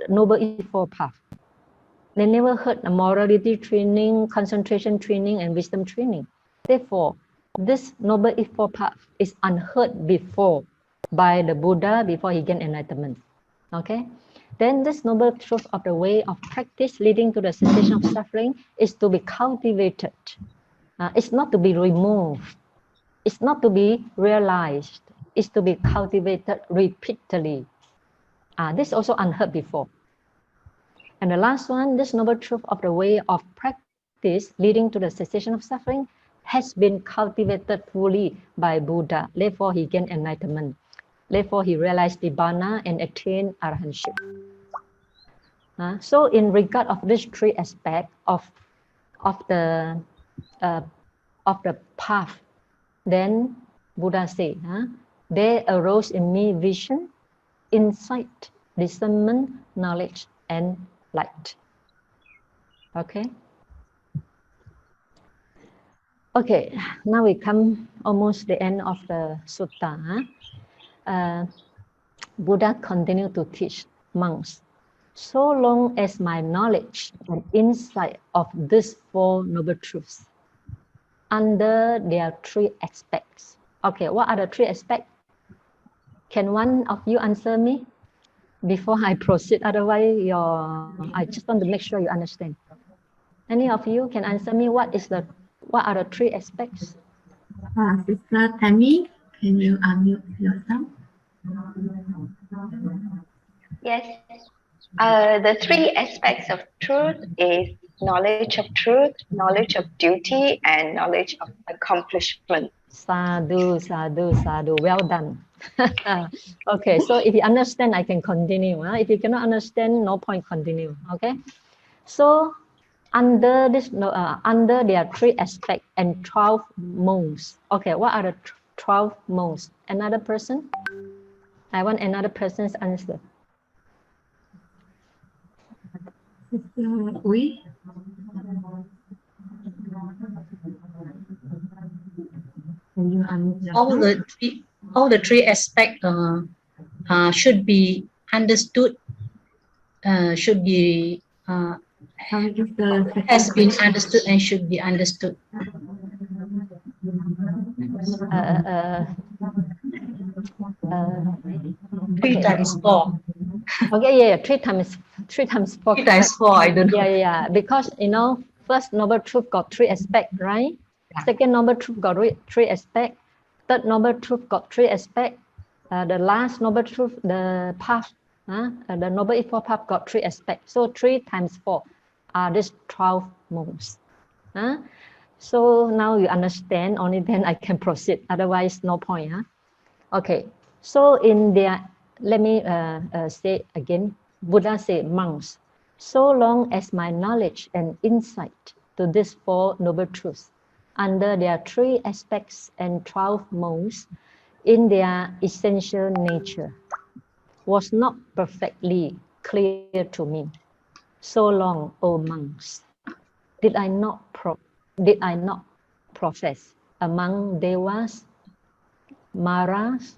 Noble Eightfold Path. They never heard morality training, concentration training, and wisdom training. Therefore, this Noble Eightfold Path is unheard before by the Buddha before he gained enlightenment. Okay? Then this noble truth of the way of practice leading to the cessation of suffering is to be cultivated. It's not to be removed. It's not to be realized. It's to be cultivated repeatedly. This is also unheard before. And the last one, this noble truth of the way of practice leading to the cessation of suffering has been cultivated fully by Buddha. Therefore, he gained enlightenment. Therefore, he realized Nibbana and attained arahantship. So in regard of these three aspects of the path, then Buddha said, there arose in me vision, insight, discernment, knowledge, and light. Okay. Okay, now we come almost the end of the sutta. Buddha continued to teach monks, so long as my knowledge and insight of these Four Noble Truths under their three aspects. Okay, what are the three aspects? Can one of you answer me before I proceed? Otherwise, I just want to make sure you understand. Any of you can answer me what are the three aspects? Sister Tammy, can you unmute yourself? Yes. The three aspects of truth is knowledge of truth, knowledge of duty, and knowledge of accomplishment. Sadhu, sadhu, sadhu. Well done. Okay, so if you understand, I can continue. If you cannot understand, no point continue. Okay. So under this, under there are three aspects and 12 modes. Okay, what are the 12 modes? Another person? I want another person's answer. We? All the three aspects should be understood. Should be has been understood and should be understood. 3 times 4. Okay, yeah, 3 times 4. 3 times 4, I don't know. Yeah, because first noble truth got 3 aspects, right? Yeah. Second noble truth got 3 aspects. Third noble truth got 3 aspects. The last noble truth, the path, the Noble Eightfold Path got 3 aspects. So 3 times 4 are these 12 modes. So now you understand, only then I can proceed. Otherwise, no point. Okay, so in there, let me say again, Buddha said, monks, so long as my knowledge and insight to these 4 noble truths under their 3 aspects and 12 modes in their essential nature was not perfectly clear to me, so long, O monks, did I not profess among devas, maras,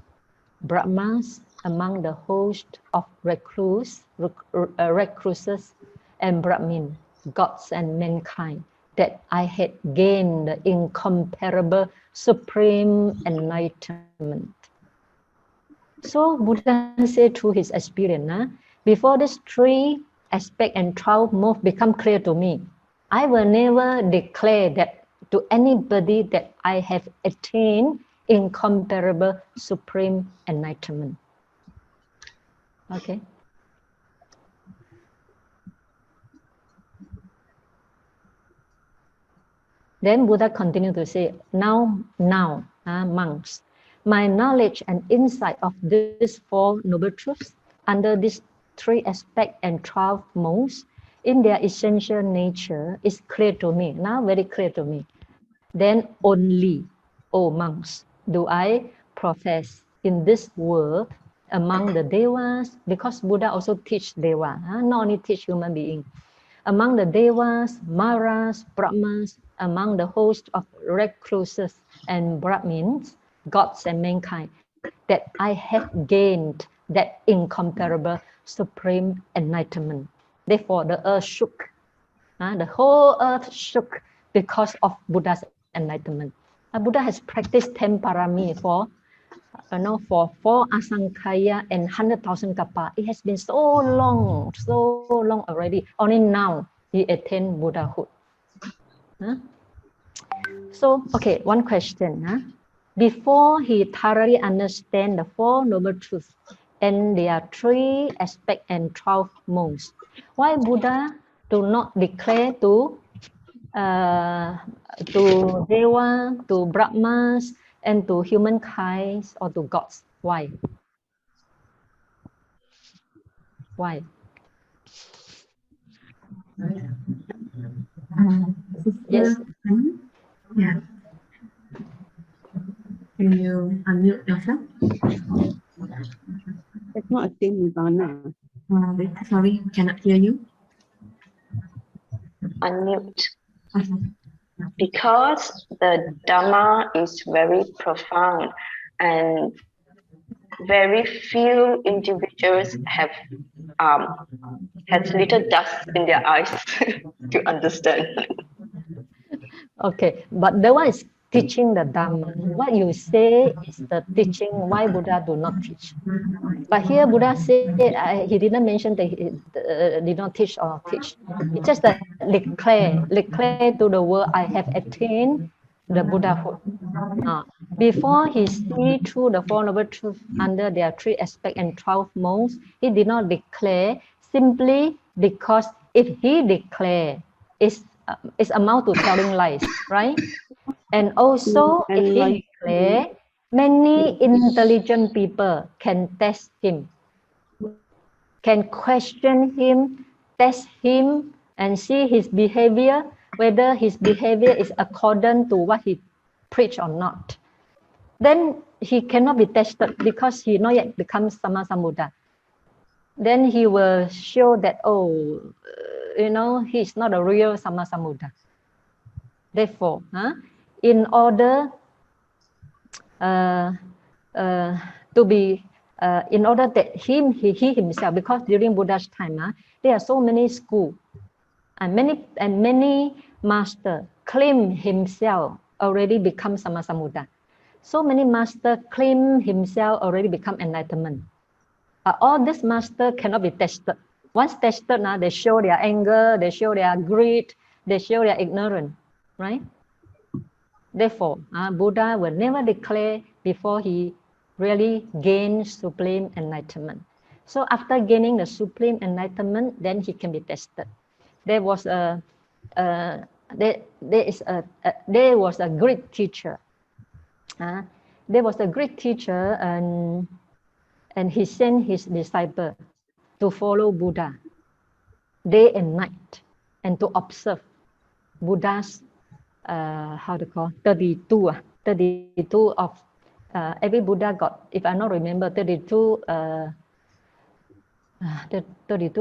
brahmas, among the host of recluses and brahmin, gods and mankind, that I had gained the incomparable supreme enlightenment. So Buddha said through his experience, before these 3 aspects and 12 modes become clear to me, I will never declare that to anybody that I have attained incomparable supreme enlightenment. Okay. Then Buddha continued to say, now, monks, my knowledge and insight of these 4 noble truths under these 3 aspects and 12 modes in their essential nature is clear to me, now very clear to me. Then only, O monks, do I profess in this world among the Devas, because Buddha also teach Deva, not only teach human beings, among the Devas, Maras, Brahmas, among the host of recluses and Brahmins, gods and mankind, that I have gained that incomparable supreme enlightenment. Therefore, the earth shook. The whole earth shook because of Buddha's enlightenment. Buddha has practiced 10 parami for 4 asankhaya and 100,000 kappa. It has been so long already. Only now he attained Buddhahood. So, okay, one question. Before he thoroughly understand the 4 noble truths and their 3 aspects and 12 modes, why Buddha do not declare to Deva, to Brahmas, and to humankind or to gods? Why? Why? Yes. Yeah. Can you unmute yourself? It's not a thing, Ivana. Sorry, cannot hear you. Unmute. Because the Dhamma is very profound and very few individuals have has little dust in their eyes to understand. Okay, but the one is teaching the Dhamma. What you say is the teaching, why Buddha do not teach. But here Buddha said, he didn't mention that he did not teach or teach. It's just that declare to the world, I have attained the Buddhahood. Before he see through the 4 noble truths under their 3 aspects and 12 modes, he did not declare simply because if he declare, it's amount to telling lies, right? And also, if he declare, many intelligent people can test him, can question him, test him, and see his behavior, whether his behavior is according to what he preach or not. Then he cannot be tested because he not yet becomes Sama Sambuddha. Then he will show that, he's not a real Sama Sambuddha. Therefore, in order in order that he himself, because during Buddha's time, there are so many schools and many masters claim himself already become Sama Sambuddha. So many masters claim himself already become enlightenment. But all these masters cannot be tested. Once tested, they show their anger, they show their greed, they show their ignorance, right? Therefore, Buddha will never declare before he really gains supreme enlightenment. So after gaining the supreme enlightenment, then he can be tested. There was a great teacher. There was a great teacher, and he sent his disciple to follow Buddha day and night and to observe Buddha's 32 of every Buddha got, if I not remember, 32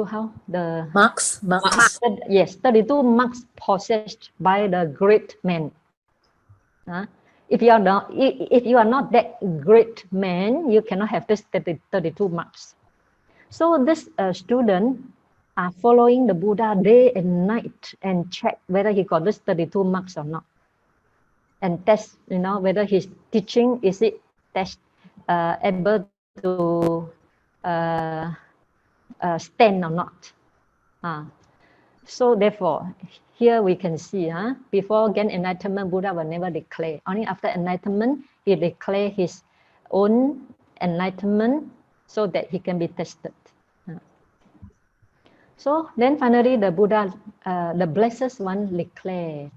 how the marks. Yes, 32 marks possessed by the great man. If you are not that great man, you cannot have this 32 marks. So this student are following the Buddha day and night and check whether he got this 32 marks or not, and test, whether his teaching is it able to stand or not. So therefore, here we can see, before gain enlightenment, Buddha will never declare. Only after enlightenment, he declare his own enlightenment so that he can be tested. So then finally the Buddha, the Blessed One declared,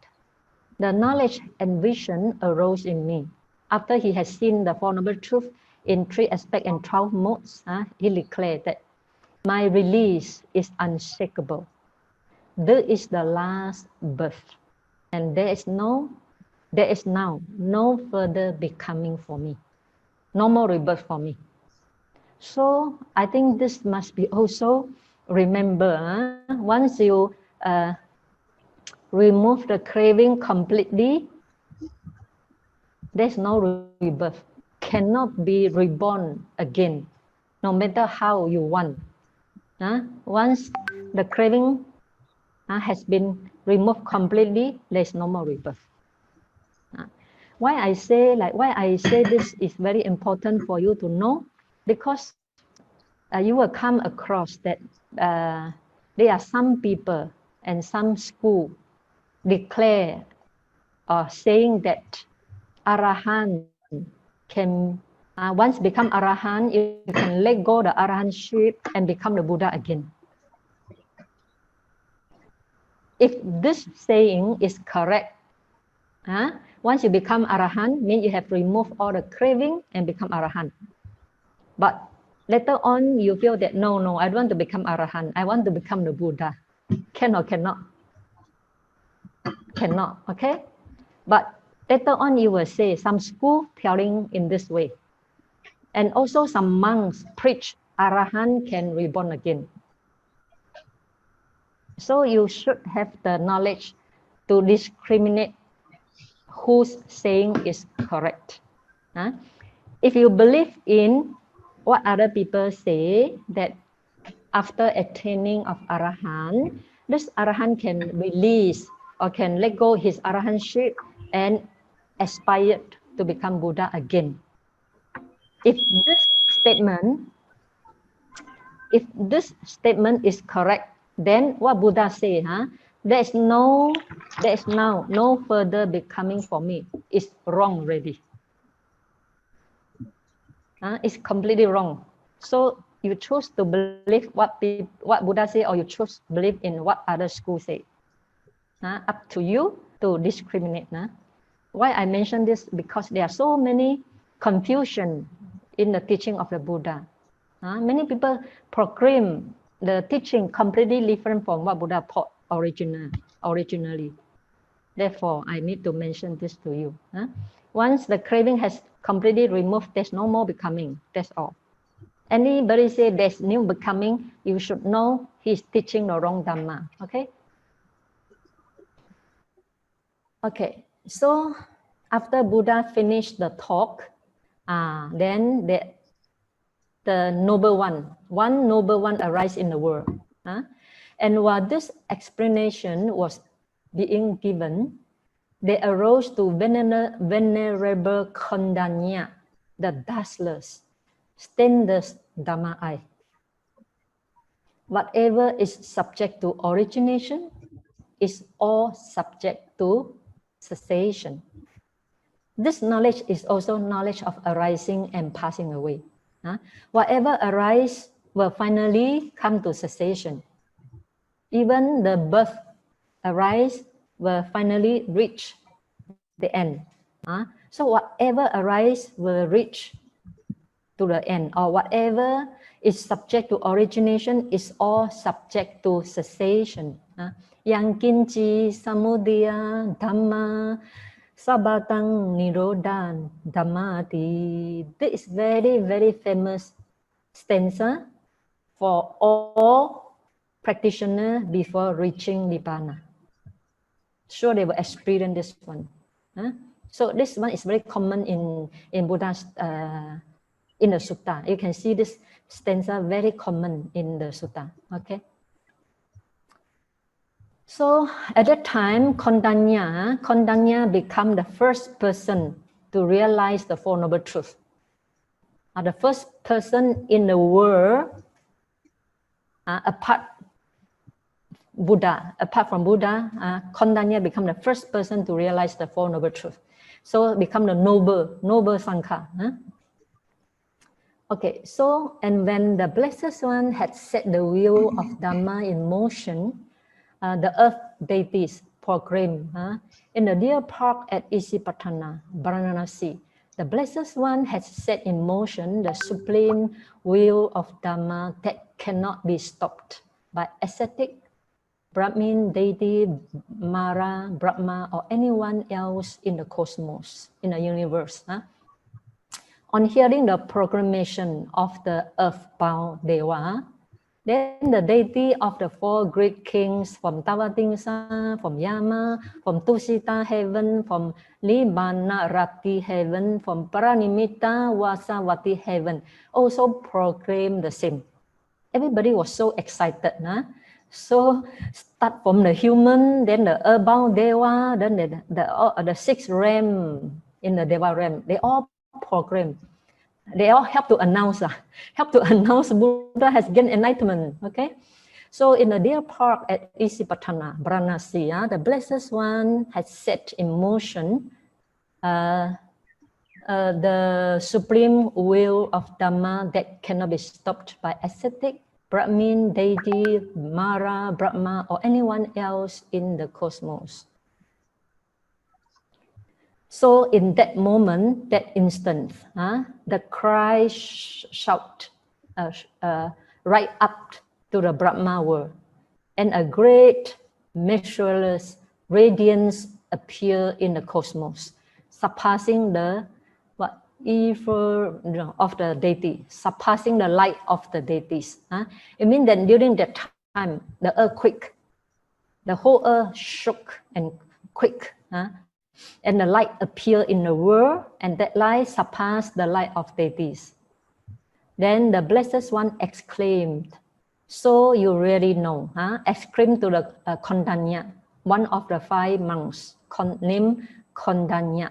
the knowledge and vision arose in me. After he has seen the Four Noble Truths in 3 aspects and 12 modes, he declared that my release is unshakable. This is the last birth, and there is now no further becoming for me, no more rebirth for me. So I think this must be also remember. Once you remove the craving completely, there's no rebirth, cannot be reborn again, no matter how you want. Once the craving has been removed completely, there's no more rebirth. Why I say this is very important for you to know, because you will come across that there are some people and some school declare or saying that Arahant can, once become Arahant, you can let go the Arahantship and become the Buddha again. If this saying is correct, once you become Arahant, means you have removed all the craving and become Arahant. But later on, you feel that, no, I don't want to become Arahant. I want to become the Buddha. Cannot, okay? But later on, you will say some school telling in this way. And also some monks preach Arahant can reborn again. So you should have the knowledge to discriminate whose saying is correct. If you believe in what other people say, that after attaining of Arahant, this Arahant can release or can let go his Arahantship and aspire to become Buddha again. If this statement is correct, then what Buddha say, there is now no further becoming for me. It's wrong already. It's completely wrong. So you choose to believe what Buddha say, or you choose to believe in what other schools say. Up to you to discriminate. Why I mention this? Because there are so many confusion in the teaching of the Buddha. Many people proclaim the teaching completely different from what Buddha taught originally. Therefore, I need to mention this to you. Once the craving has completely removed, there's no more becoming. That's all. Anybody say there's new becoming, you should know he's teaching the wrong Dhamma. Okay? Okay, so after Buddha finished the talk, then the noble one noble one arise in the world. And while this explanation was being given, they arose to venerable Kondanya, the dustless, stainless Dhamma eye. Whatever is subject to origination is all subject to cessation. This knowledge is also knowledge of arising and passing away. Whatever arises will finally come to cessation. Even the birth arise will finally reach the end. So whatever arises will reach to the end, or whatever is subject to origination is all subject to cessation. Yang kinci samudaya dhamma sabatang nirodhan dhammati. This is very, very famous stanza for all practitioners before reaching Nibbana. Sure, they will experience this one. So this one is very common in Buddha's in the sutta. You can see this stanza very common in the sutta. Okay. So at that time, Kondanya become the first person to realize the Four Noble Truths. The first person in the world, apart from Buddha, Kondanya become the first person to realize the Four Noble Truths. So become the noble Sangha. Okay, so, and when the Blessed One had set the wheel of Dhamma in motion, the earth deities proclaimed in the deer park at Isipatana, Varanasi, the Blessed One has set in motion the supreme wheel of Dhamma that cannot be stopped by ascetic, Brahmin, deity, Mara, Brahma, or anyone else in the cosmos, in the universe. On hearing the proclamation of the earthbound Deva, then the deity of the four great kings from Tavatimsa, from Yama, from Tusita heaven, from Libanarati heaven, from Paranimitta Vasavati heaven also proclaimed the same. Everybody was so excited. So start from the human, then the earthbound Deva, then the sixth realm in the Deva realm. They all proclaim. They all help to announce Buddha has gained enlightenment. Okay, so in the deer park at Isipatana, Varanasi, the Blessed One has set in motion the supreme will of Dhamma that cannot be stopped by ascetic, Brahmin, deity, Mara, Brahma, or anyone else in the cosmos. So in that moment, that instant, the cry shout right up to the Brahma world, and a great measureless radiance appear in the cosmos, surpassing the of the deity, surpassing the light of the deities. It means that during that time, the earthquake, the whole earth shook and quaked. And the light appeared in the world, and that light surpassed the light of deities. Then the Blessed One exclaimed, "So you really know," exclaimed to the Kondanya, one of the 5 monks, named Kondanya.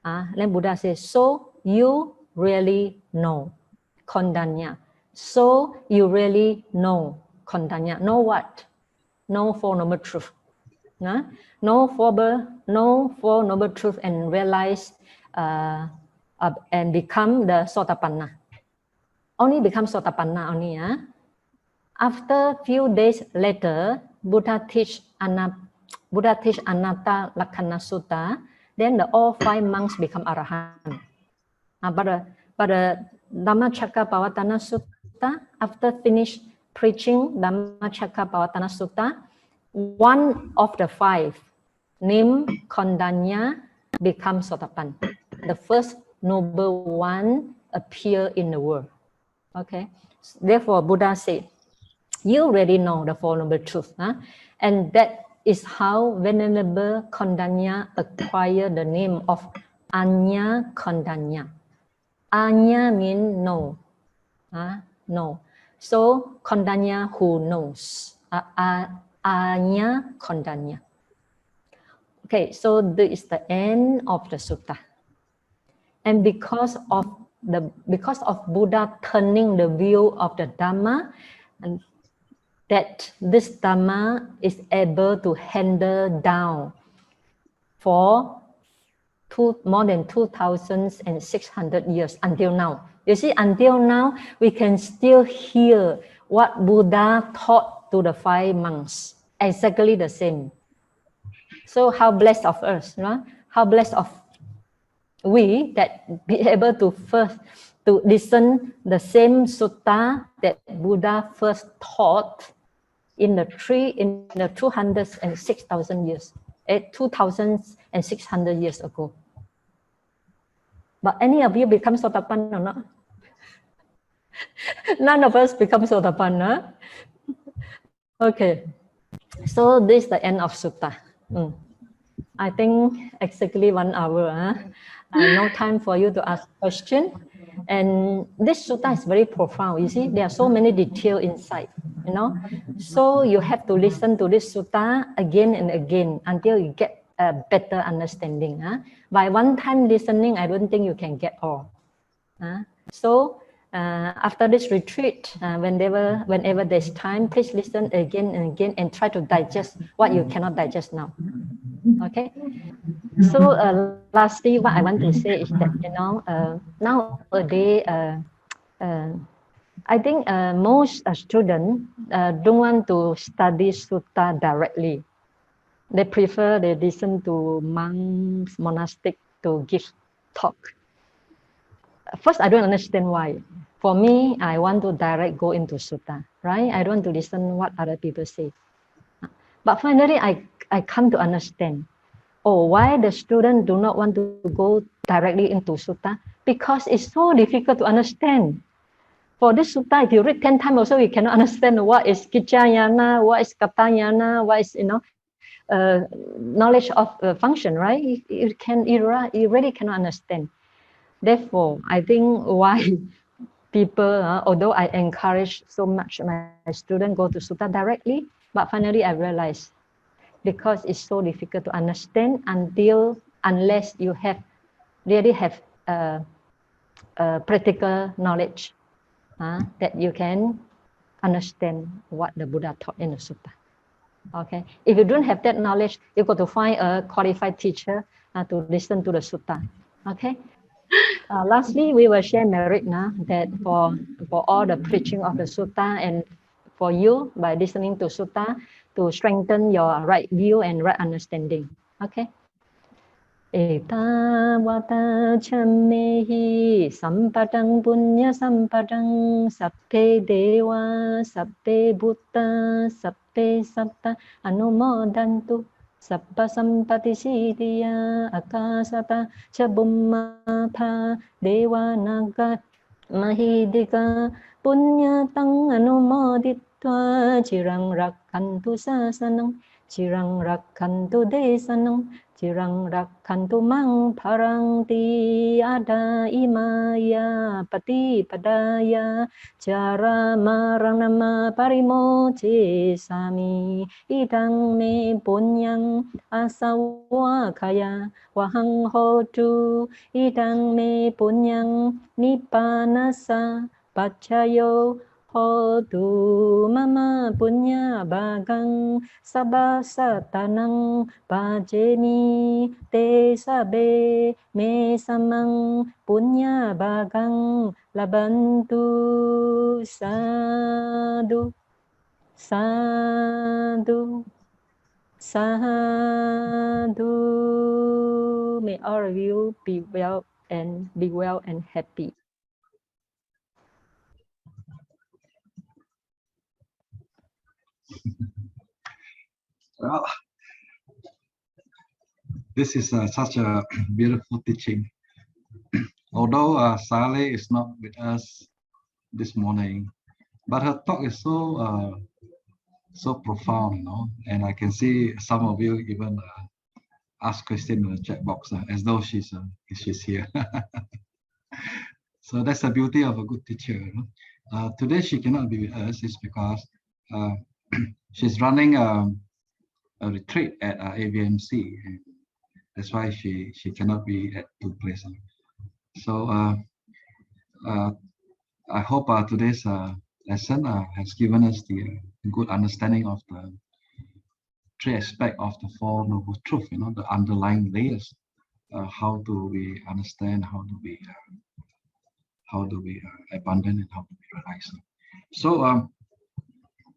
Then Buddha says, "So you really know, Kondanya. So you really know, Kondanya. Know what? Know Four Noble Truths. Know Four Noble Truths and realize and become the Sotapanna. Only become Sotapanna only. After few days later, Buddha teach Anatta Lakkhana Sutta. Then all 5 monks become Arahant. But the Dhamma Cakka Pavattana Sutta, after finish preaching Dhamma Cakka Pavattana Sutta, one of the 5, named Kondanya, becomes Sotapanna. The first noble one appear in the world. Okay. Therefore, Buddha said, "You already know the Four Noble Truths," and that is how Venerable Kondanya acquired the name of Anya Kondanya. Anya means no. No. So Kondanya who knows. Anya Kondanya. Okay, so this is the end of the sutta. And because of Buddha turning the wheel of the Dhamma, and that this Dhamma is able to handle down for more than 2,600 years until now. You see, until now, we can still hear what Buddha taught to the 5 monks, exactly the same. So how blessed of us, how blessed of we that be able to listen the same sutta that Buddha first taught in the 206,000 years, 2,600 years ago. But any of you become Sotapanna or not? None of us become Sotapanna. Okay, so this is the end of sutta. I think exactly 1 hour. No time for you to ask question. And this sutta is very profound. You see, there are so many details inside, you know. So you have to listen to this sutta again and again until you get a better understanding. By one time listening, I don't think you can get all. So after this retreat, whenever there's time, please listen again and again and try to digest what you cannot digest now. Okay. So lastly, what I want to say is that, you know, nowadays, I think most students don't want to study sutta directly. They prefer they listen to monks, monastic to give talk. First, I don't understand why. For me, I want to direct go into sutta, right? I don't want to listen what other people say. But finally, I come to understand. Oh, why the student do not want to go directly into sutta? Because it's so difficult to understand. For this sutta, if you read 10 times also, you cannot understand what is Kichayana, what is Katayana, what is, you know, knowledge of function, right? You really cannot understand. Therefore, I think why people, although I encourage so much my students go to sutta directly, but finally I realized because it's so difficult to understand unless you really have practical knowledge that you can understand what the Buddha taught in the sutta. Okay, if you don't have that knowledge, you got to find a qualified teacher to listen to the sutta. Okay. Lastly, we will share merit now that for all the preaching of the sutta and for you by listening to sutta to strengthen your right view and right understanding. Okay. Etavata chammehi sampadang punya sampadang sappe dewa sappe bhutta sappe satta anumodantu sappa sampati siddhiya akasata chabummata dewa naga mahidika punyatang anumoditva cirang rakkantu sasanang cirang rakkantu desanang cirang rakkantu mang paranti ada imaya pati padaya cara marang nama parimoce sami idang me punyang asawa kaya wahang hotu idang me punyang nipanasa pacayo hotu mama punya bagang sabasatanang pajemi te sabe me samang punya bagang labantu sadu sadu sadu. May all of you be well and happy. Well, this is such a beautiful teaching. Although Saleh is not with us this morning, but her talk is so so profound, you know, and I can see some of you even ask questions in the chat box as though she's here. So that's the beauty of a good teacher. You know? Today she cannot be with us is because she's running a retreat at AVMC. And that's why she cannot be at two places. So I hope today's lesson has given us the good understanding of the three aspects of the Four Noble Truths, you know, the underlying layers. How do we understand? How do we abandon and how do we realize? So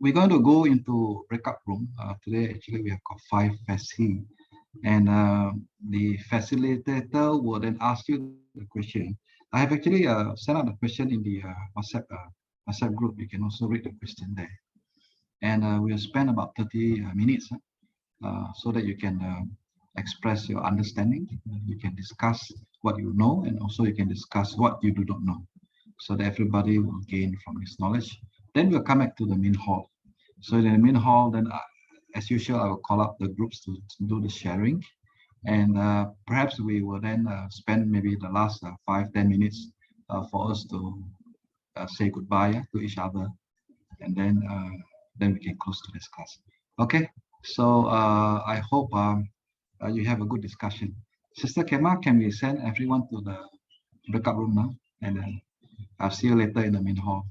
we're going to go into breakout room. Today, actually, we have got 5 faci, and the facilitator will then ask you the question. I have actually sent out the question in the WhatsApp group. You can also read the question there. And we'll spend about 30 minutes so that you can express your understanding. You can discuss what you know, and also you can discuss what you do not know, so that everybody will gain from this knowledge. Then we'll come back to the main hall. So in the main hall, then as usual, I will call up the groups to do the sharing. And perhaps we will then spend maybe the last 5-10 minutes for us to say goodbye to each other, and then we can close to discuss. Okay, so I hope you have a good discussion. Sister Kema, can we send everyone to the breakout room now? And then I'll see you later in the main hall.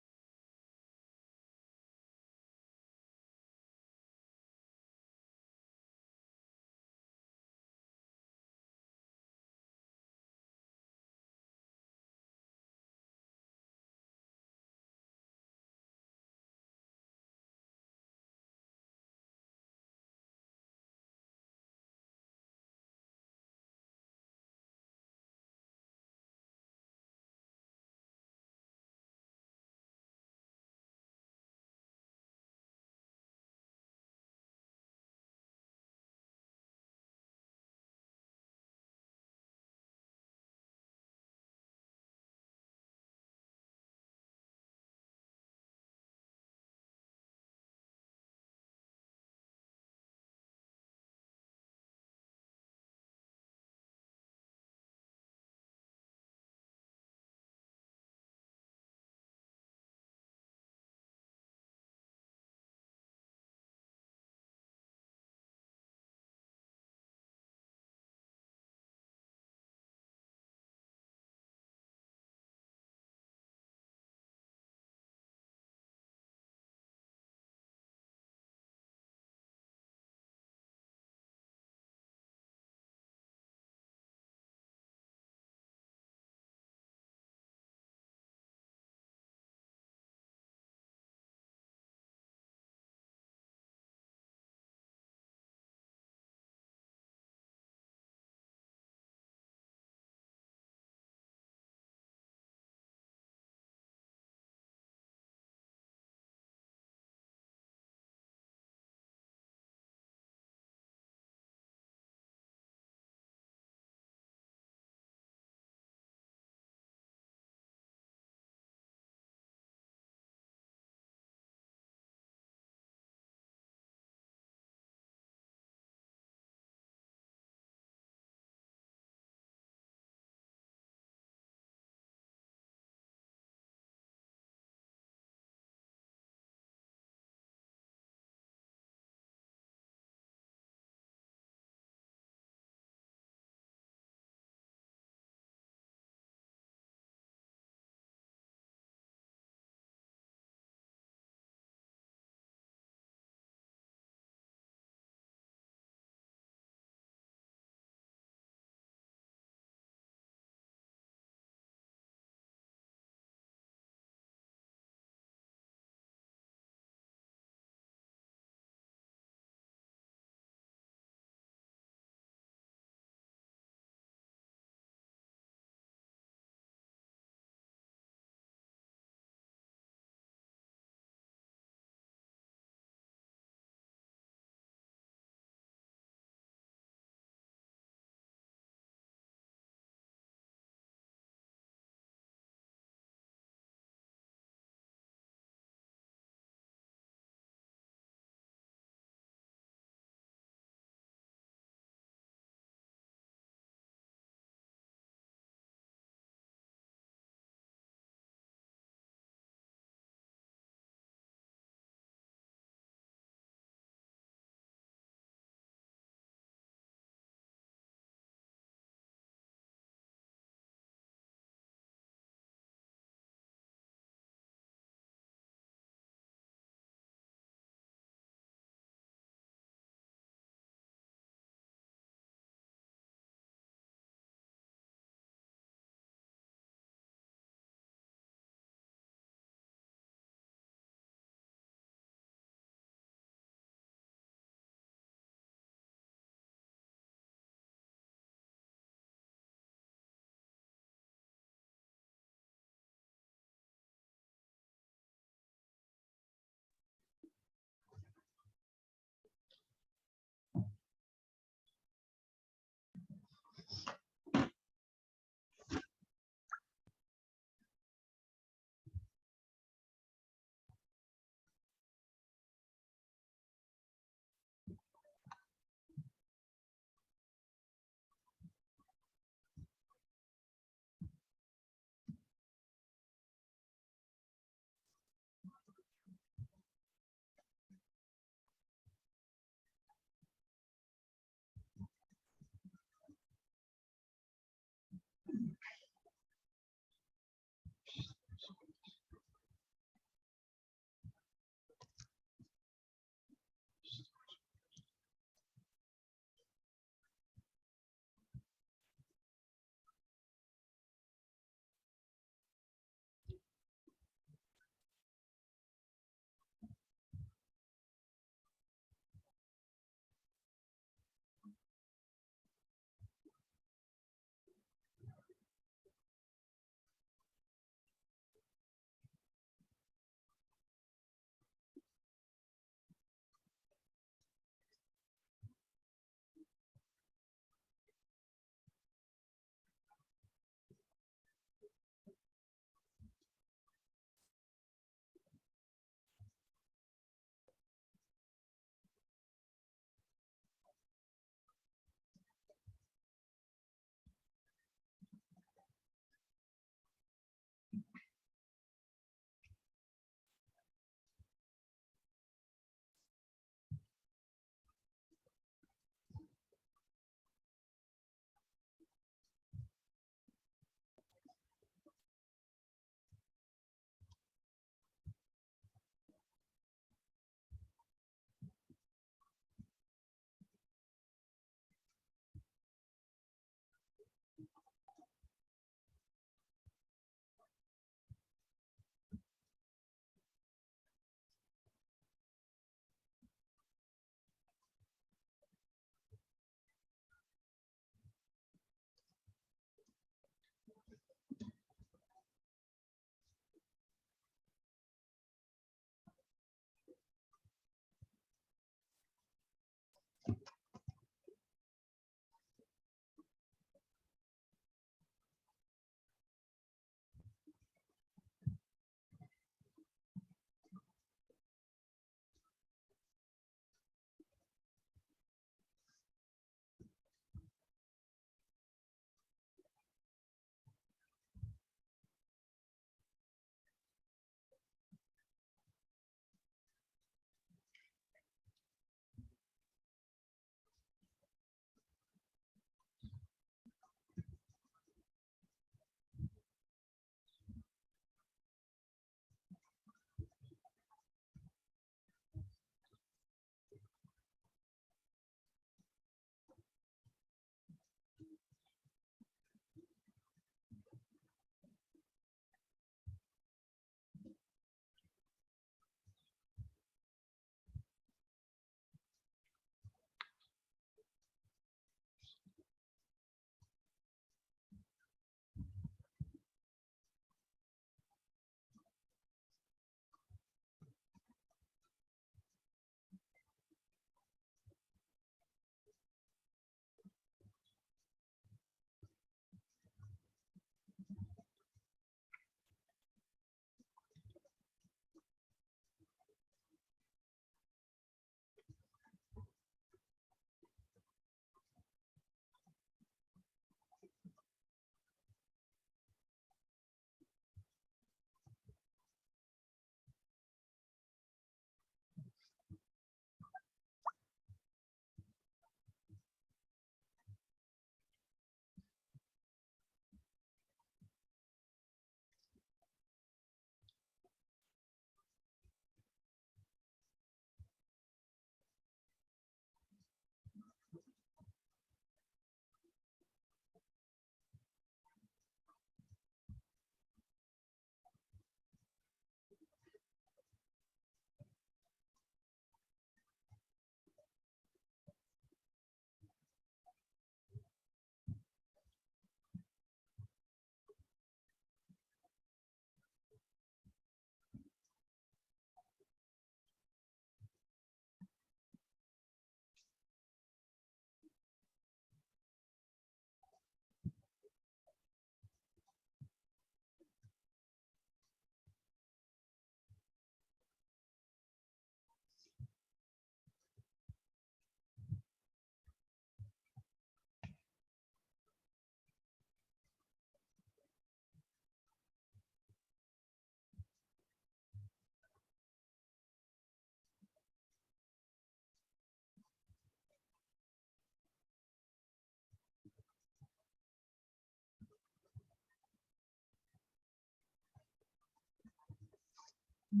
Yeah.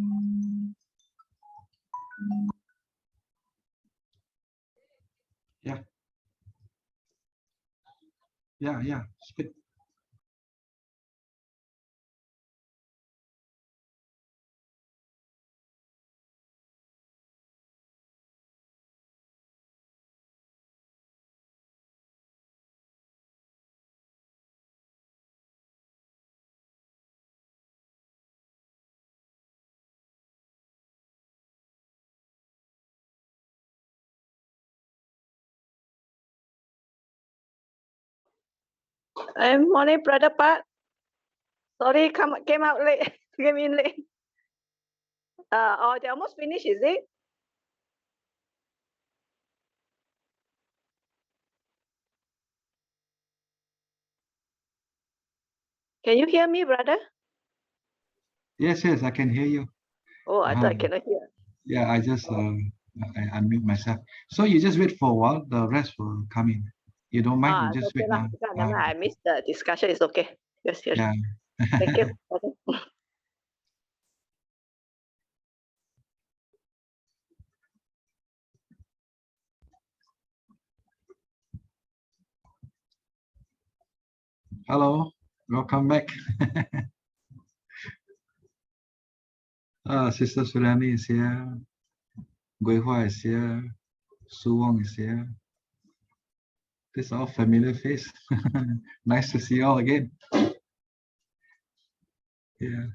Yeah. Speak. Morning, Brother Pat. Sorry, came out late, came in late. Oh, they almost finished, is it? Can you hear me, brother? Yes, I can hear you. Oh, I thought I cannot hear. Yeah, I just I unmute myself. So you just wait for a while, the rest will come in. You don't mind, you It's just okay wait lah. now. I missed the discussion. It's okay. Just here. Yeah. Thank you. Hello, welcome back. Sister Surani is here. Gui Hua is here. Su Wong is here. This is all familiar face. Nice to see you all again. Yeah.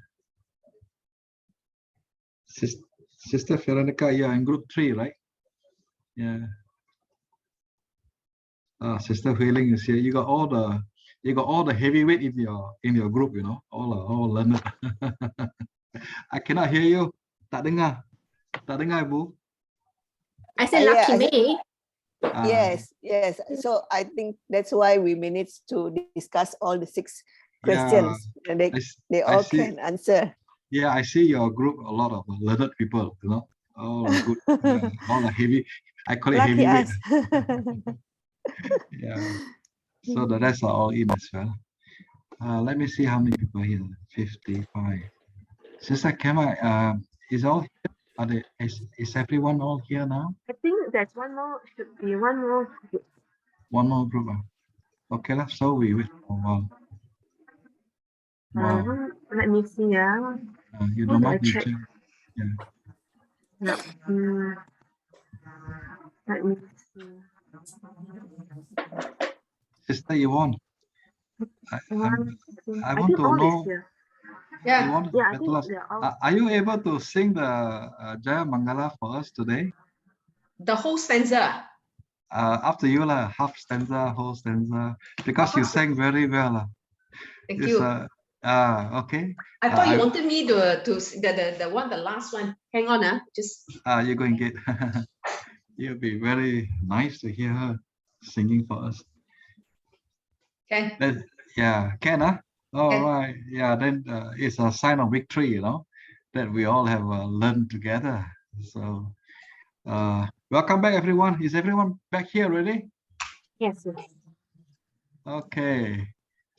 Sister Veronica, you're in group 3, right? Yeah. Sister Huiling is here. You got all the heavyweight in your group, you know, all learned. I cannot hear you. Tak dengar, Ibu. I said lucky me. Yes. So I think that's why we managed to discuss all the 6 questions. And they all can answer. Yeah, I see your group, a lot of learned people, you know, all good, all the heavy. I call it Lucky heavyweight. us. Yeah. So the rest are all in as well. Let me see how many people here. 55. Sister Kema, is all here? Is everyone all here now? I think there's one more, should be one more. One more group. Okay, so we wait for a while. Wow. Let me see. You don't mind you check? Yeah. Let me see. Sister Yvonne, I want to know. Yeah, I think are you able to sing the Jaya Mangala for us today? The whole stanza. Up to you lah, half stanza, whole stanza, because you sang very well. Thank you. Okay. I thought you wanted me to the last one. Hang on, just. You're going to get. It'll be very nice to hear her singing for us. Okay. Yeah, can All right. Yeah, then it's a sign of victory, you know, that we all have learned together. So, welcome back, everyone. Is everyone back here already? Yes. Okay.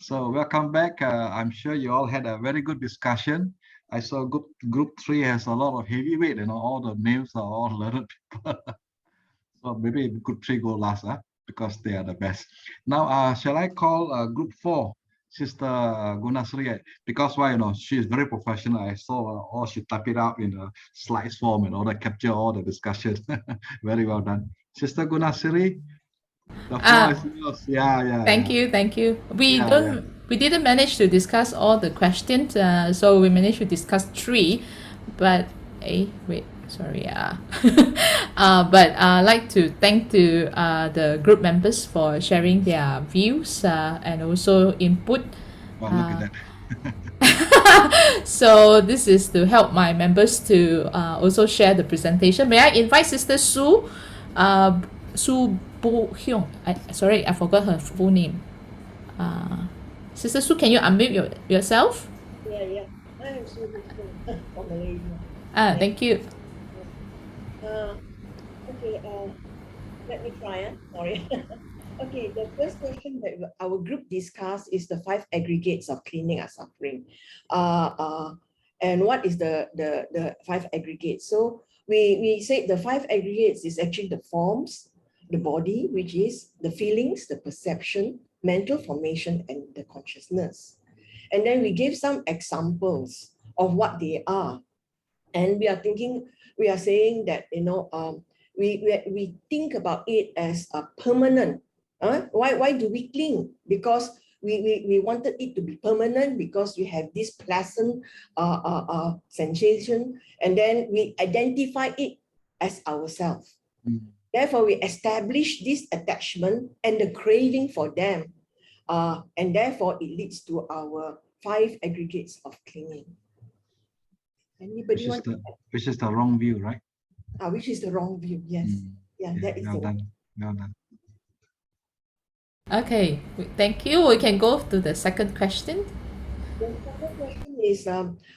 So welcome back. I'm sure you all had a very good discussion. I saw group 3 has a lot of heavyweight, you know, all the names are all learned people. So maybe group 3 go last, because they are the best. Now, shall I call group 4, Sister Gunasri? Because why, you know, she is very professional. I saw all she type it up in a slides form and all that, capture all the discussion. Very well done. Sister Gunasri, the floor is yours. Yeah. Thank you. We didn't manage to discuss all the questions, so we managed to discuss 3, but but I'd like to thank the group members for sharing their views and also input. Well, look at that. So this is to help my members to also share the presentation. May I invite Sister Su Bo Hyung? Sorry, I forgot her full name. Sister Su, can you unmute yourself? Yeah. I am Su from Malaysia. Thank you. Okay, let me try. Sorry. Okay, the first question that our group discussed is the 5 aggregates of cleaning and suffering. And what is the 5 aggregates? So we say the 5 aggregates is actually the forms, the body, which is the feelings, the perception, mental formation, and the consciousness. And then we gave some examples of what they are. And we are saying that, we think about it as a permanent. Why do we cling? Because we wanted it to be permanent, because we have this pleasant sensation, and then we identify it as ourselves. Therefore, we establish this attachment and the craving for them. And therefore, it leads to our 5 aggregates of clinging. Anybody want to add? Which is the wrong view, right? Which is the wrong view, yes. Yeah, that is well the done. Well done. Okay, thank you. We can go to the second question. The second question is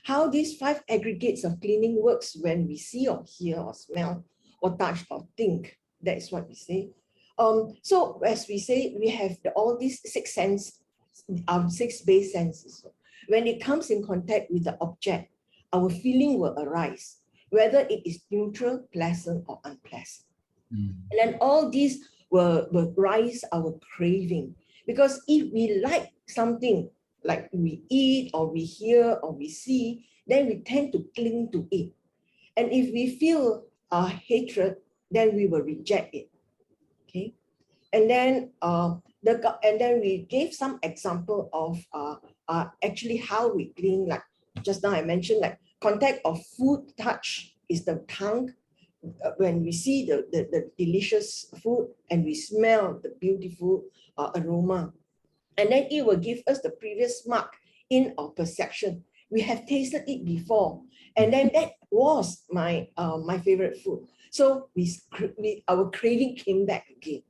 how these 5 aggregates of clinging works when we see or hear or smell or touch or think. That is what we say. So as we say, we have all these 6 senses, 6 base senses. When it comes in contact with the object, our feeling will arise, whether it is neutral, pleasant, or unpleasant. And then all these will rise our craving. Because if we like something, like we eat or we hear or we see, then we tend to cling to it. And if we feel hatred, then we will reject it. Okay, and then we gave some example of actually how we cling. Like just now I mentioned, like contact of food, touch is the tongue. When we see the delicious food and we smell the beautiful aroma, and then it will give us the previous mark in our perception. We have tasted it before, and then that was my favorite food. So our craving came back again,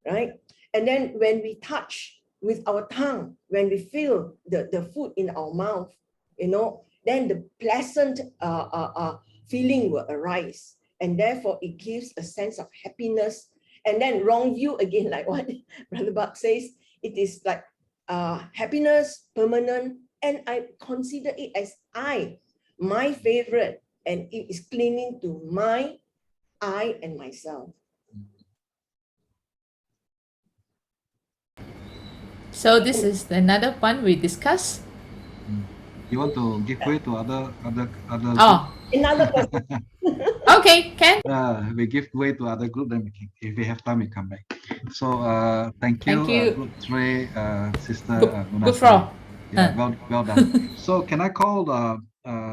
right? And then when we touch with our tongue, when we feel the food in our mouth, then the pleasant feeling will arise. And therefore it gives a sense of happiness. And then wrong view again, like what Brother Buck says, it is like happiness, permanent, and I consider it as my favorite, and it is clinging to I and myself. So this is another one we discussed. You want to give way to other Oh, another person. Okay, can. We give way to other group, then if we have time, we come back. So thank you, Thank you. Group 3, Sister Good Munasari. floor. Yeah, well done. So can I call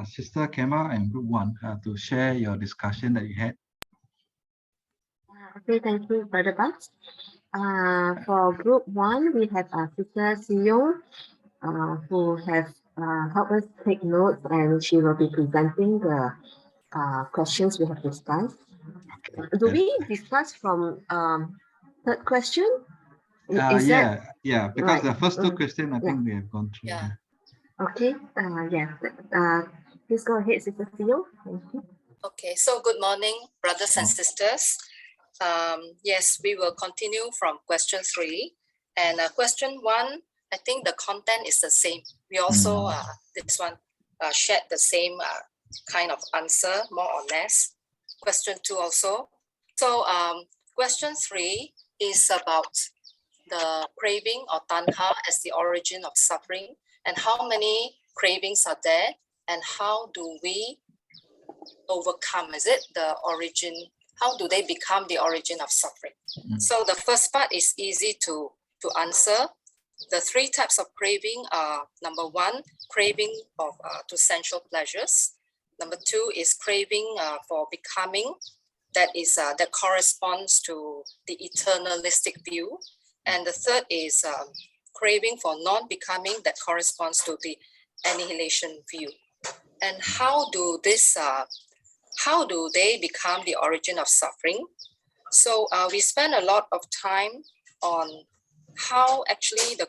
Sister Kema and Group 1 to share your discussion that you had? Okay, thank you, Brother Bucks. For Group 1, we have Sister Siyong, who has helped us take notes, and she will be presenting the questions we have discussed. Do we discuss from third question? Yeah, because right? the first 2 questions, I think we have gone through. Yeah. Okay. Please go ahead, Sister Siyong. Thank you. Okay. So good morning, brothers and sisters. Yes, we will continue from question 3. And question 1, I think the content is the same. We also, this one, shared the same kind of answer, more or less. Question 2 also. So question 3 is about the craving or tanha as the origin of suffering, and how many cravings are there, and how do we overcome, is it the origin? How do they become the origin of suffering? So the first part is easy to answer. The 3 types of craving are, number 1, craving of to sensual pleasures. Number 2 is craving for becoming, that corresponds to the eternalistic view. And the third is craving for non-becoming, that corresponds to the annihilation view. And how do they become the origin of suffering? So we spend a lot of time on how actually the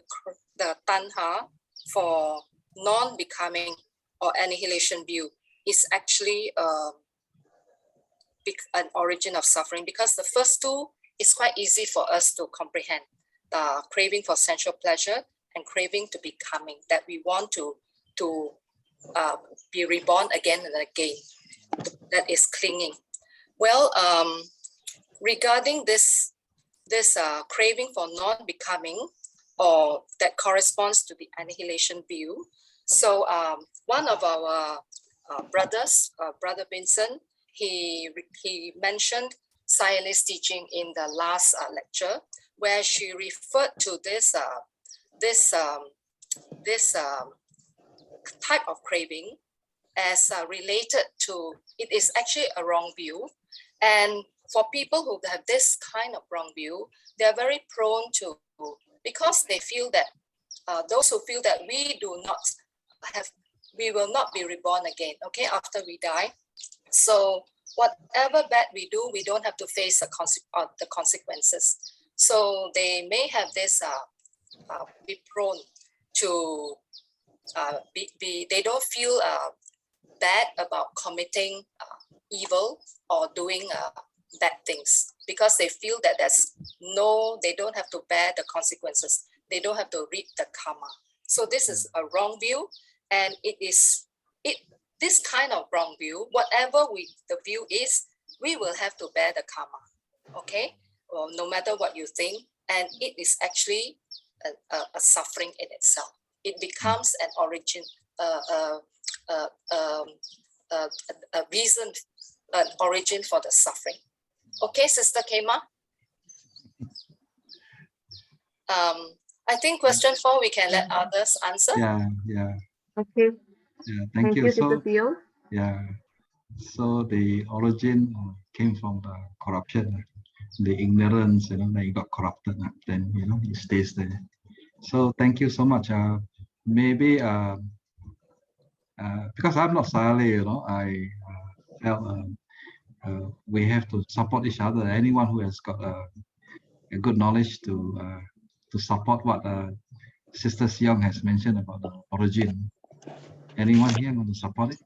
tanha for non-becoming or annihilation view is actually an origin of suffering, because the first 2 is quite easy for us to comprehend. The craving for sensual pleasure and craving to becoming, that we want to be reborn again and again. That is clinging. Well, regarding this craving for non-becoming, or that corresponds to the annihilation view. So one of our brothers, Brother Vincent, he mentioned Sayale's teaching in the last lecture, where she referred to this type of craving as related to, it is actually a wrong view. And for people who have this kind of wrong view, they're very prone to, because they feel that, those who feel that we will not be reborn again, okay, after we die. So whatever bad we do, we don't have to face the consequences. So they may have this, be prone to, they don't feel bad about committing evil or doing bad things, because they feel that they don't have to bear the consequences. They don't have to reap the karma. So this is a wrong view, and this kind of wrong view, whatever the view is, we will have to bear the karma, okay? Well, no matter what you think, and it is actually a suffering in itself. It becomes an origin, a reason, an origin for the suffering. Okay, Sister Kema? I think question 4, we can let others answer. Yeah. Okay. Yeah, thank you. Sister Theo. Yeah. So the origin came from the corruption, the ignorance, then it got corrupted, then it stays there. So thank you so much. Maybe because I'm not Sayale, I felt we have to support each other. Anyone who has got a good knowledge to support what Sister Siong has mentioned about the origin. Anyone here want to support it?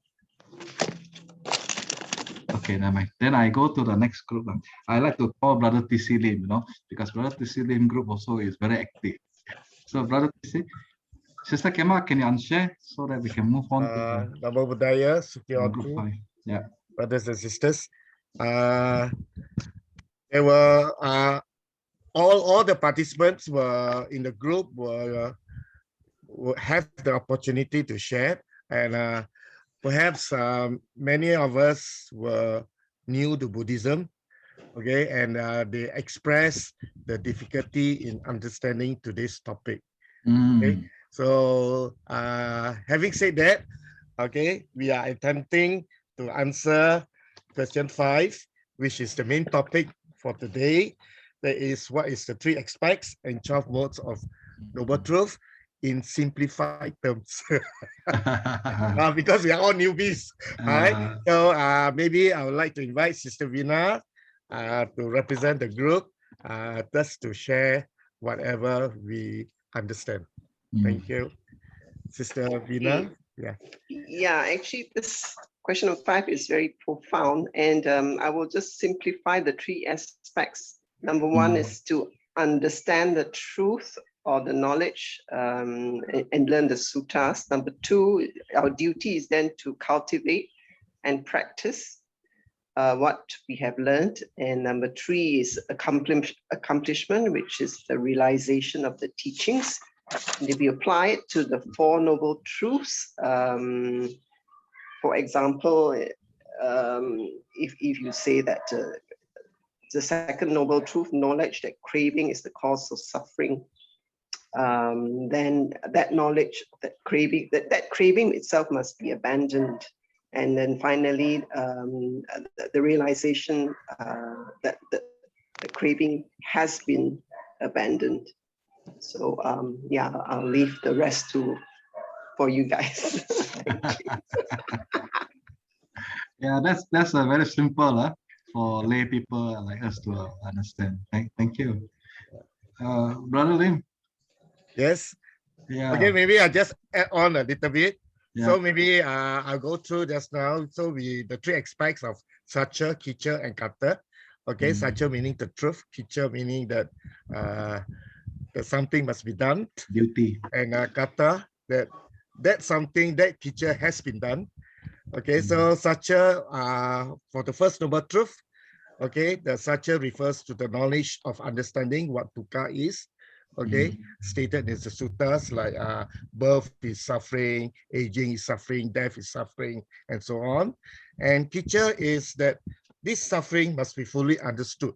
Okay, never mind. Then I go to the next group. I like to call Brother TC Lim, because Brother TC Lim group also is very active. So Brother TC, Sister Kema, can you unshare so that we can move on to Namo Buddhaya, group 5? Yeah. Brothers and sisters. There were all the participants were in the group will have the opportunity to share, and perhaps many of us were new to Buddhism, okay, and they express the difficulty in understanding today's topic. Okay, so having said that, okay, we are attempting to answer question 5, which is the main topic for today. That is, what is the 3 aspects and 12 modes of noble truth in simplified terms. Because we are all newbies, right? So maybe I would like to invite Sister Vina to represent the group, just to share whatever we understand. Thank you. Sister Vina. Yeah, actually this question of 5 is very profound, and I will just simplify the 3 aspects. Number 1 is to understand the truth or the knowledge and learn the suttas. Number 2, our duty is then to cultivate and practice what we have learned. And number 3 is accomplishment, which is the realization of the teachings. And if we apply it to the 4 noble truths, for example, if you say that the second noble truth, knowledge that craving is the cause of suffering, then that knowledge, that craving itself must be abandoned. And then finally, the realization that the craving has been abandoned. So yeah, I'll leave the rest for you guys. Yeah, that's a very simple for lay people like us to understand. Thank you. Brother Lim. Yes. Yeah. Okay, maybe I just add on a little bit. Yeah. So maybe I'll go through just now. So the 3 aspects of Satcha, Kicha, and Kata. Okay, Satcha meaning the truth, Kicha meaning that that something must be done. Duty. And Kata, that that's something that teacher has been done. Okay, so Satya, for the first noble truth, okay, the Satya refers to the knowledge of understanding what dukkha is. Okay, stated in the suttas like birth is suffering, aging is suffering, death is suffering, and so on. And teacher is that this suffering must be fully understood.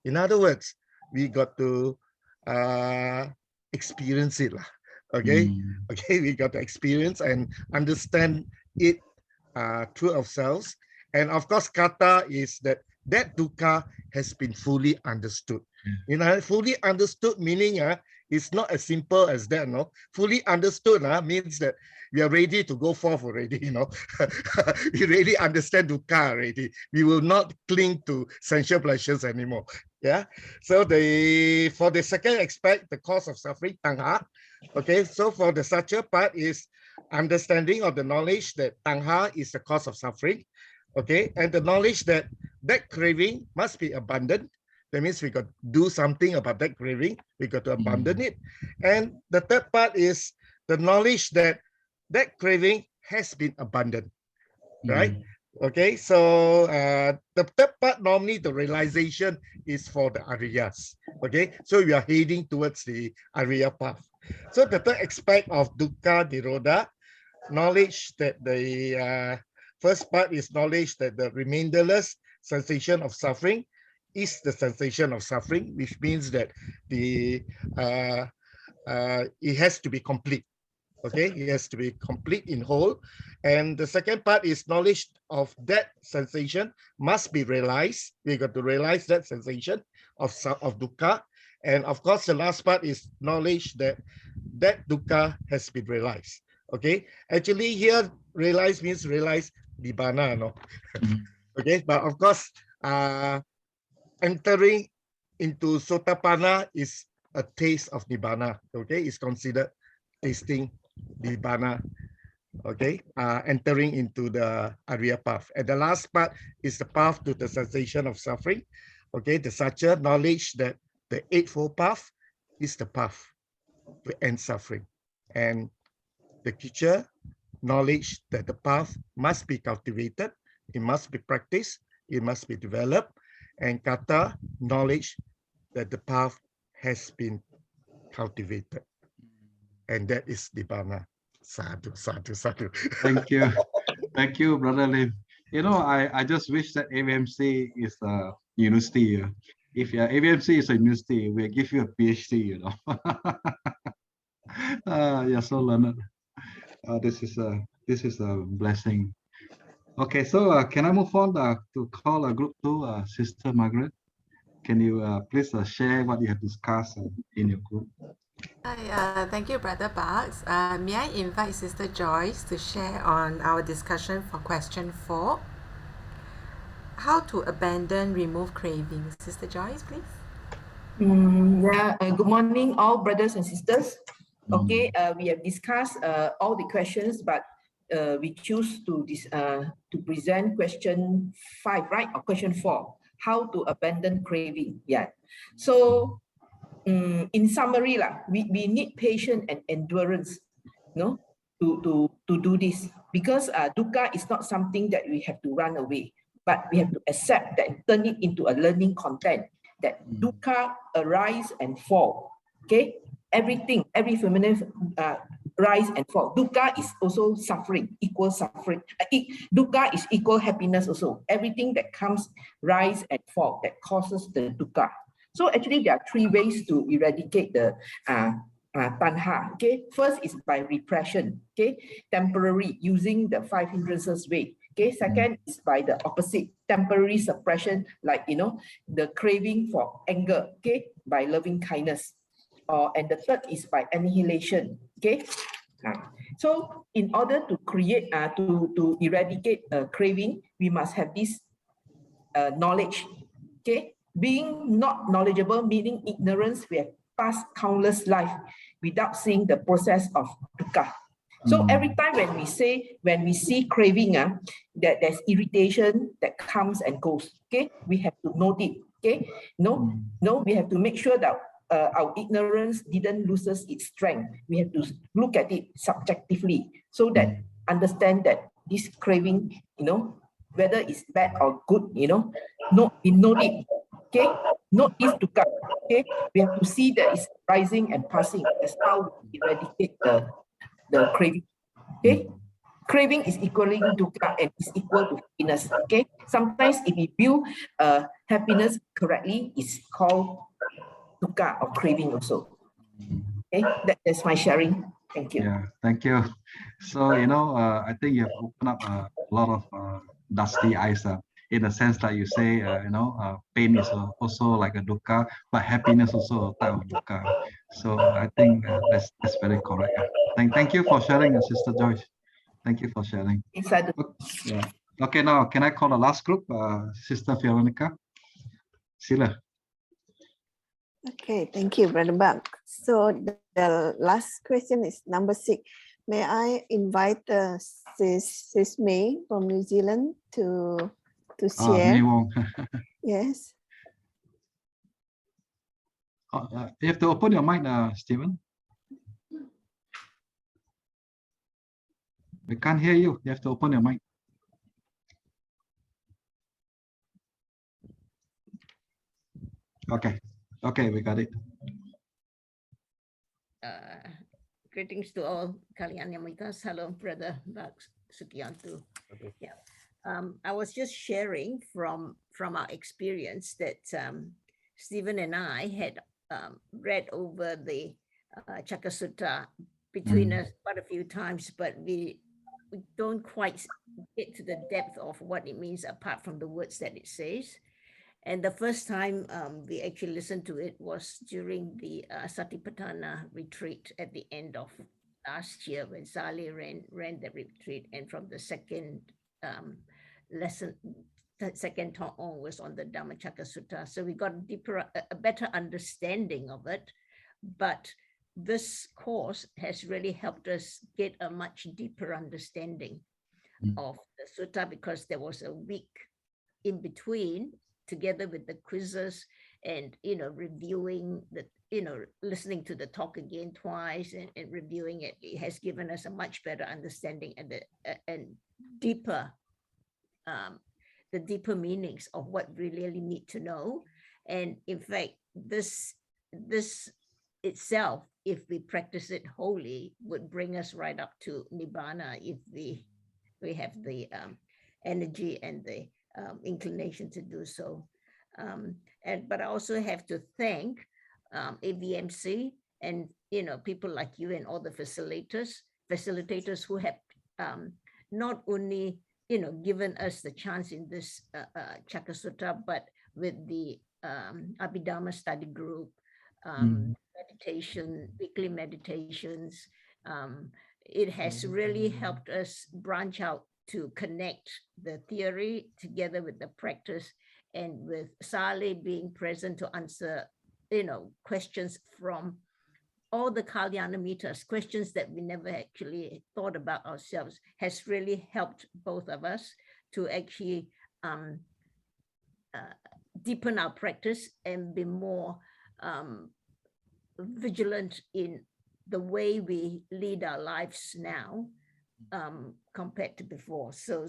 In other words, we got to experience it. Okay, okay, we got to experience and understand it through ourselves. And of course, kata is that dukkha has been fully understood. You know, fully understood meaning it's not as simple as that. No, fully understood means that we are ready to go forth already. You know, we really understand dukkha already. We will not cling to sensual pleasures anymore. Yeah. So for the second aspect, the cause of suffering, tanha. Okay. So for the satya part is understanding of the knowledge that tanha is the cause of suffering. Okay, and the knowledge that craving must be abandoned. That means we got to do something about that craving. We got to abandon it. And the third part is the knowledge that craving has been abandoned, right? Okay, so the third part, normally the realization is for the Ariyas. Okay, so we are heading towards the Ariya path. So the third aspect of dukkha nirodha, knowledge that the first part is knowledge that the remainderless sensation of suffering is the sensation of suffering, which means that it has to be complete. Okay, it has to be complete in whole. And the second part is knowledge of that sensation must be realized. We got to realize that sensation of dukkha. And of course, the last part is knowledge that dukkha has been realized. Okay, actually here realize means realize nibbana, no? Okay, but of course, entering into sotapanna is a taste of nibbana. Okay, it's considered tasting nibbana. Okay, entering into the Ariya path. And the last part is the path to the cessation of suffering. Okay, the satya, knowledge that the Eightfold Path is the path to end suffering. And the teacher, knowledge that the path must be cultivated, it must be practiced, it must be developed. And kata, knowledge that the path has been cultivated. And that is nibbana. Sadhu, sadhu, sadhu. Thank you. Thank you, Brother Lim. You know, I just wish that AVMC is a university. If AVMC is a university, we'll give you a PhD, you know. You're so learned. This is a blessing. Okay, so can I move on to call group 2, Sister Margaret? Can you please share what you have discussed in your group? Hi, thank you, Brother Bugs. May I invite Sister Joyce to share on our discussion for question 4? How to abandon, remove cravings. Sister Joyce, please. Good morning, all brothers and sisters. Okay, we have discussed all the questions, but we choose to present question 5, right? Or question 4, how to abandon craving. Yeah. So in summary, we need patience and endurance, to do this, because dukkha is not something that we have to run away, but we have to accept that, turn it into a learning content, that dukkha arise and fall. Okay, everything, every feminine rise and fall. Dukkha is also suffering, equal suffering. Dukkha is equal happiness also. Everything that comes rise and fall that causes the dukkha. So actually there are 3 ways to eradicate the tanha. Okay, first is by repression. Okay, temporary, using the 5 hindrances way. Okay, second is by the opposite, temporary suppression, like the craving for anger. Okay, by loving kindness. And the third is by annihilation. Okay, so in order to create to eradicate craving, we must have this knowledge. Okay, being not knowledgeable, meaning ignorance, we have passed countless life without seeing the process of dukkha. So every time when we see craving, that there's irritation that comes and goes. Okay, we have to note it. Okay, we have to make sure that our ignorance didn't loses its strength. We have to look at it subjectively so that understand that this craving, whether it's bad or good, we know it. Okay, not this dukkha. Okay, we have to see that it's rising and passing. That's how we eradicate the craving. Okay, craving is equaling dukkha and is equal to happiness. Okay, sometimes if we view happiness correctly, it's called dukkha or craving also. Okay, that's my sharing. Thank you. Yeah, thank you. So, I think you have opened up a lot of dusty eyes in the sense that you say, pain is also like a dukkha, but happiness also a type of dukkha. So I think that's very correct. Thank you for sharing, Sister Joyce. Thank you for sharing. Inside yeah. Okay, now can I call the last group, Sister Veronica? Sila. Okay, thank you, Brother Bak. So the last question is number 6. May I invite Sis May from New Zealand to share? May Wong. Yes. You have to open your mic, Stephen. We can't hear you. You have to open your mic. Okay, we got it. Greetings to all Kalyanyamitas. Hello, Brother Bak Sukianto. Okay. Yeah. I was just sharing from our experience that Stephen and I had read over the Cakka Sutta between us quite a few times, but we don't quite get to the depth of what it means apart from the words that it says. And the first time we actually listened to it was during the Satipatthana retreat at the end of last year when Sali ran the retreat, and from the second lesson, the second talk on was on the Dhamma Cakka Sutta. So we got a better understanding of it, but this course has really helped us get a much deeper understanding of the sutta, because there was a week in between, together with the quizzes and reviewing the listening to the talk again twice and reviewing it. It has given us a much better understanding and deeper the deeper meanings of what we really need to know. And in fact, this itself, if we practice it wholly, would bring us right up to Nibbana if we have the energy and the inclination to do so. But I also have to thank AVMC and people like you and all the facilitators who have not only given us the chance in this Cakka Sutta, but with the Abhidhamma study group, meditation, weekly meditations. It has really helped us branch out to connect the theory together with the practice, and with Sali being present to answer, questions from all the Kalyanamittas, questions that we never actually thought about ourselves, has really helped both of us to actually deepen our practice and be more vigilant in the way we lead our lives now compared to before. So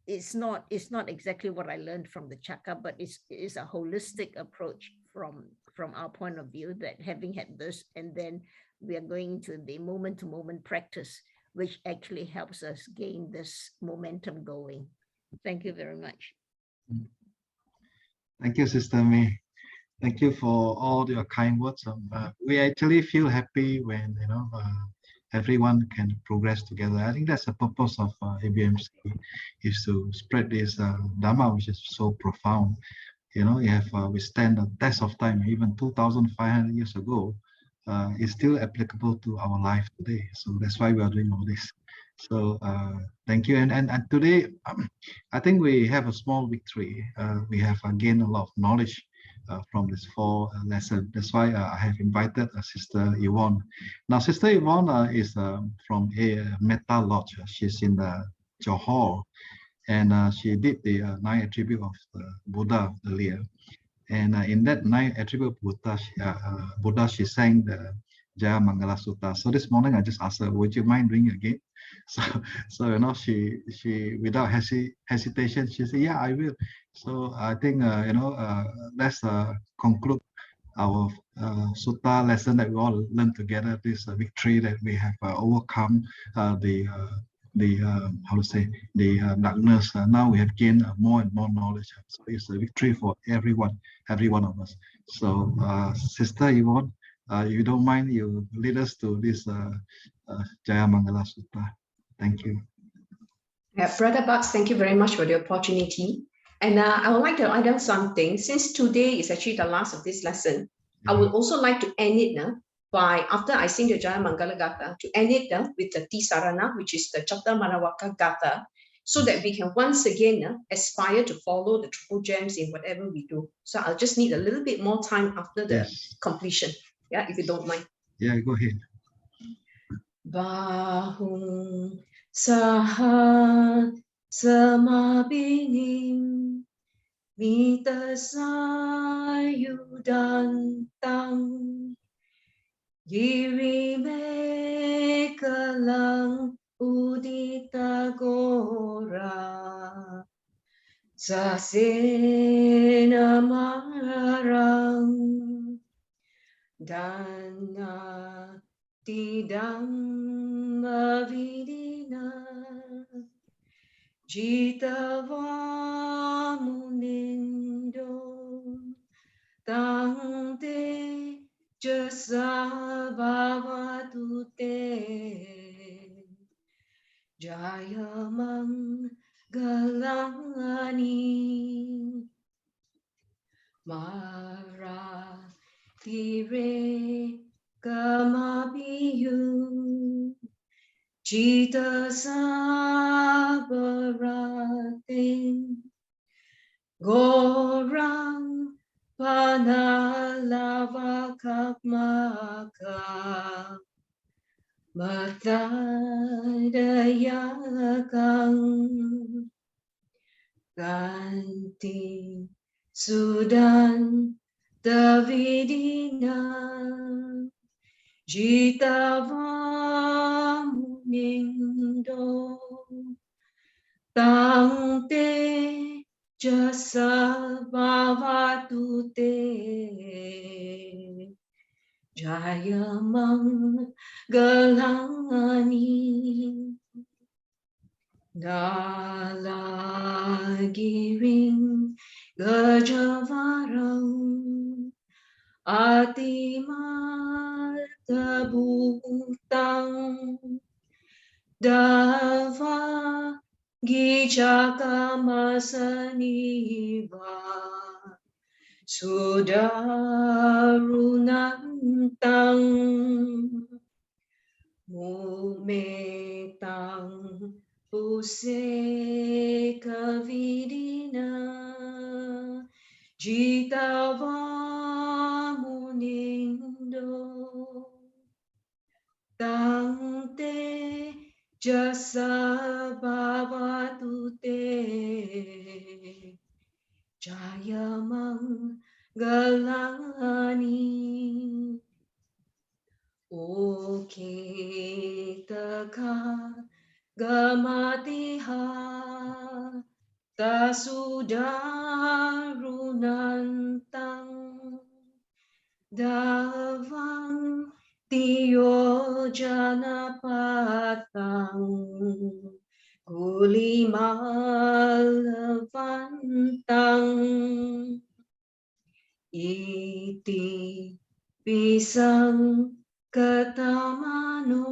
it's not exactly what I learned from the Cakka, but it's a holistic approach from our point of view, that having had this, and then we are going to the moment-to-moment practice, which actually helps us gain this momentum going. Thank you very much. Thank you, Sister May. Thank you for all your kind words. We actually feel happy when everyone can progress together. I think that's the purpose of AVMC, is to spread this Dhamma, which is so profound. You have withstand the test of time, even 2,500 years ago. Is still applicable to our life today. So that's why we are doing all this. So thank you. And today, I think we have a small victory. We have gained a lot of knowledge from this 4 lesson. That's why I have invited Sister Yvonne. Now, Sister Yvonne is from a Metta Lodge. She's in the Johor, and she did the 9 attributes of the Buddha earlier. And in that 9 attribute Buddha, she sang the Jaya Mangala Sutta. So this morning I just asked her, would you mind doing it again? So you know, she without hesitation, she said, yeah, I will. So I think you know, let's conclude our sutta lesson that we all learned together. This victory that we have overcome the how to say, the darkness. Now we have gained more and more knowledge. So it's a victory for every one of us. So Sister Yvonne, you don't mind, you lead us to this Jaya Mangala Sutta. Thank you. Brother Bucks, thank you very much for the opportunity. And I would like to add on something. Since today is actually the last of this lesson, I would also like to end it by, after I sing the Jaya Mangala Gatha, to end it with the Tisarana, which is the Chatta Manawaka Gatha, so that we can once again aspire to follow the triple gems in whatever we do. So I'll just need a little bit more time after the completion, yeah, if you don't mind. Yeah, go ahead. Bahung Saha Samabinim Mita Sayudantang Girime Kalang Udita Gora Sasena Marang Dana Tidam Avidina Jitava Munindo Tangte Jasa Bhavatute Jayamang Galani Mara Tire Kamabiyu Jita Sabaratin Gorang Panalava Kapmaka Matadayakang Ganti Sudan Davidina Jitava Munindo Tangte Jasa Bhavatute Jayamang Galani Dalagiring Gajavarang Atimatabutang Dava Gijakamasaniva Sudarunantang Mumetang Puse Kavidina Jitava Munindo Tangte Jasa Bhavatute Jayamang Galani Okitaka Gamatiha Tasudarunantang Davang Tiyo Janapatang Kulimalavantang Iti Pisang Katamano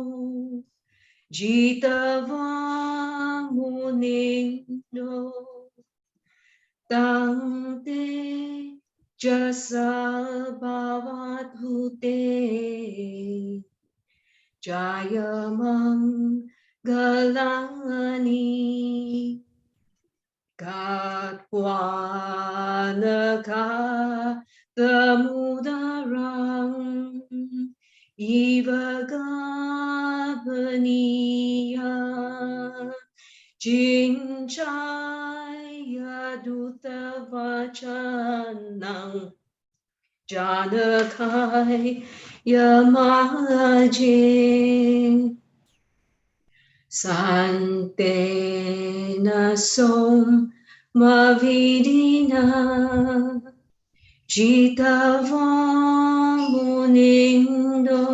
Jitava Munindo Tangte Jasa Bhavatute Jayamang Galani Katwanaka Tamudarang Ivagavaniya Jinchaya Dutavani Chanang Janakai Yamaje Santena Som Mavidina Jitavam Munindo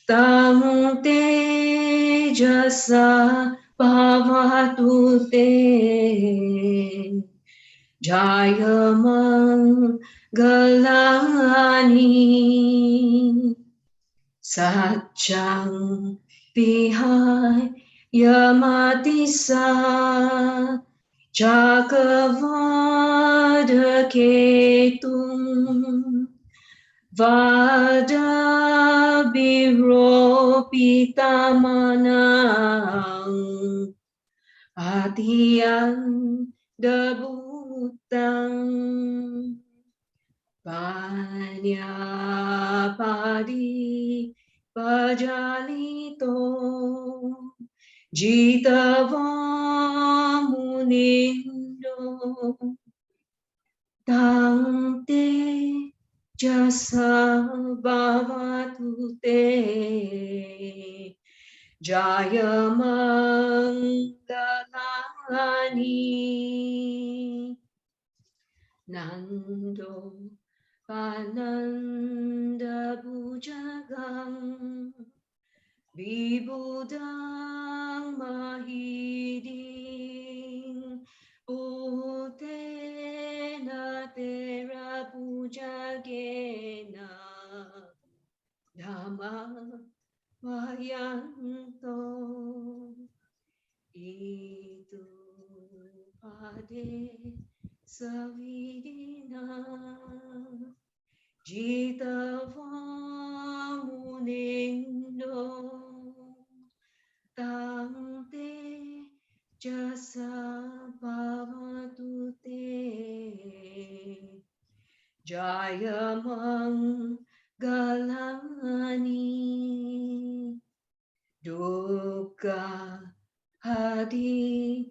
Tam Tejasa Bhavatute Jayamang Galani Satchang Vihai Yamatisa Chakavada Ketum Vada Biropitamanang Adian Debutang Panyapadi Pajalito Jitavamunindo Tante Jasa Bhavatute Jayamangalani Nando Pananda Bujagam Vibudang Mahiding Utena Tera Bujagena Dhamma Vayanto Itu Pade Savidina Jitavamunindo Tante Jasa Bhavatute Jayamang Galani Dukkha Hadi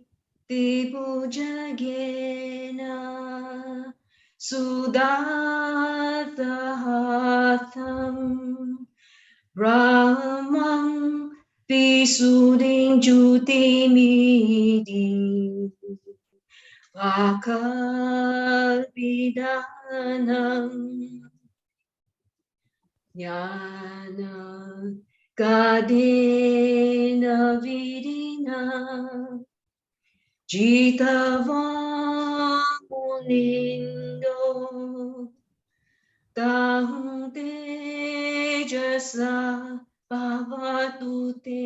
Dibujagena Sudathahatam Brahmang Visuding Jutimidi Vakalpidanam Jnana Kadena Vidina Jitavamunindo Tang Tejasa Bhavatute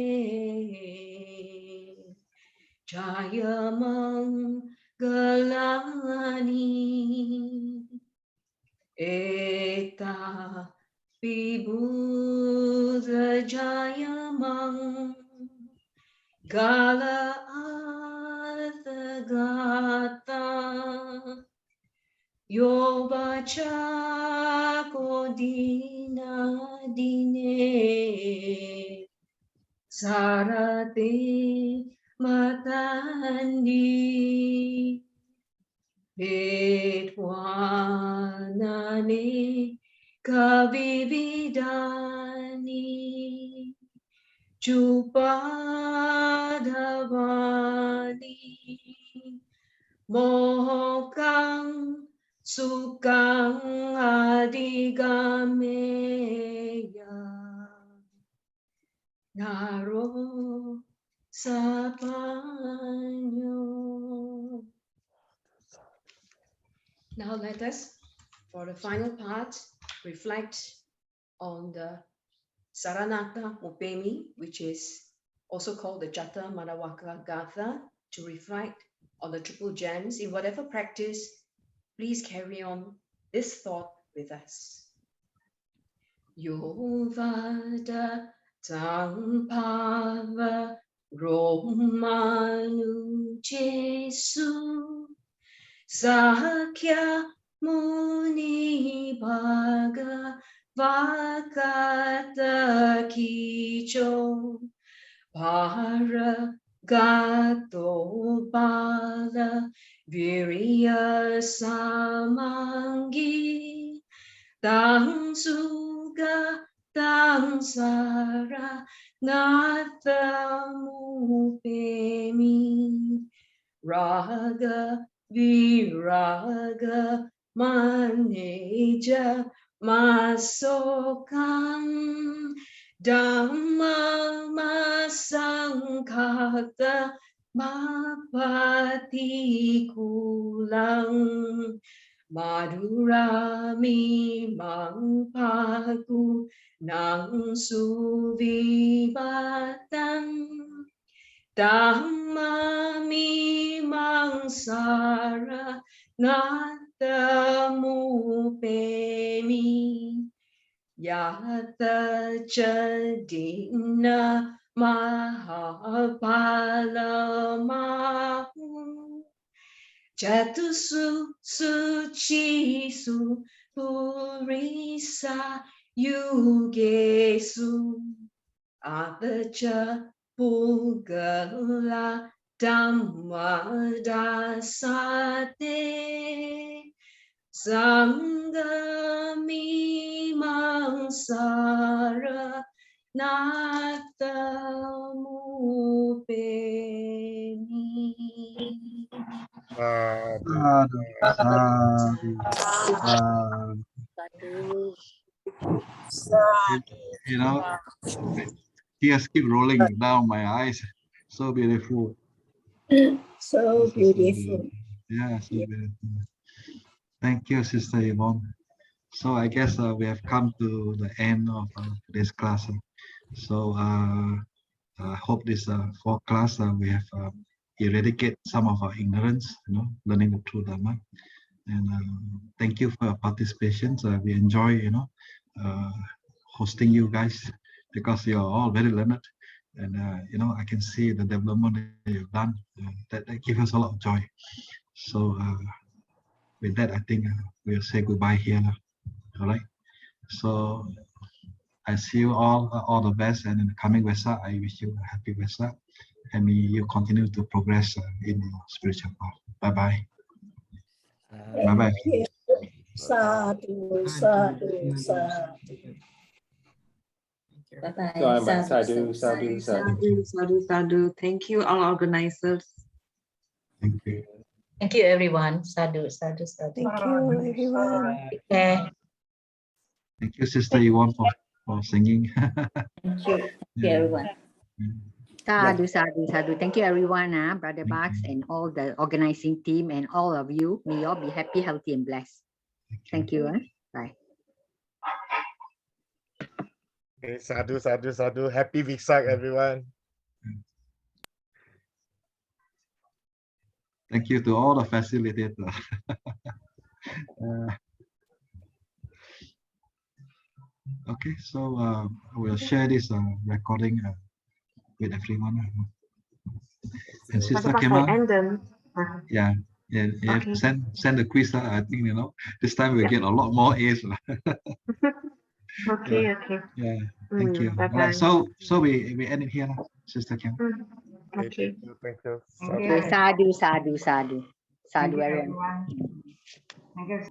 Jayamang Galani Eta Vibhuda Jayamang Gala Athagata Yobacha Kodina Dine Sarate Matandi Vedwanane Kavividani Chupadavani Mohokang Sukang Adigameya Naro Sapanyo. Now let us, for the final part, reflect on the Saranaka Upemi, which is also called the Jata Madawaka Gatha, to reflect on the triple gems. In whatever practice, please carry on this thought with us. Yovada Tampava Romanu Jesu Sakya Muni Bhaga Vakata Kicho Para gato bala virya samangi tang suga tang sara natamu pemi raga viraga maneja masokam Dhamma masangkata mapati kulang madurami mangpaku nang suvibatan Dhamma mimangsara natamu pemi Yata Jadina Mahabalamahu Jatusu Suchisu Purisa Yugesu Atacha Pugala Dhammadasate Sangami mangsara natamu pemi. Sadhu, sadhu, sadhu. You know, tears keep rolling down my eyes. So beautiful. So beautiful. Yeah, so beautiful. Thank you, Sister Yvonne. So I guess we have come to the end of this class. So I hope this fourth class we have eradicate some of our ignorance, learning the true Dhamma. And thank you for your participation. We enjoy, hosting you guys because you're all very learned. And, I can see the development that you've done. That gives us a lot of joy. So with that, I think we'll say goodbye here. All right. So I see you all the best. And in the coming Vesak, I wish you a happy Vesak. And you continue to progress in your spiritual path. Bye-bye. Bye-bye. Sadhu, sadhu, sadhu. Bye-bye. Sadhu, sadhu, sadhu. Thank you, all organizers. Thank you. Thank you, everyone. Sadhu, sadhu, sadhu. Thank you, everyone. Take care. Thank you, Sister Yvonne, for singing. Thank you. Thank you, everyone. Sadhu, sadhu, sadhu. Thank you, everyone, Brother Bucks and all the organizing team and all of you. May you all be happy, healthy, and blessed. Thank you. Bye. Okay, sadhu, sadhu, sadhu. Happy Vesak, everyone. Thank you to all the facilitators. Okay, so we'll share this recording with everyone. And Sister Kema, yeah, you have to send the quiz. I think this time we'll get a lot more A's. Okay. Yeah, thank you. Bye-bye. All right, so we end it here, Sister Kema. Okay. Thank you. Okay, sadhu, sadhu, sadhu. Sadhu, everyone. Thank you.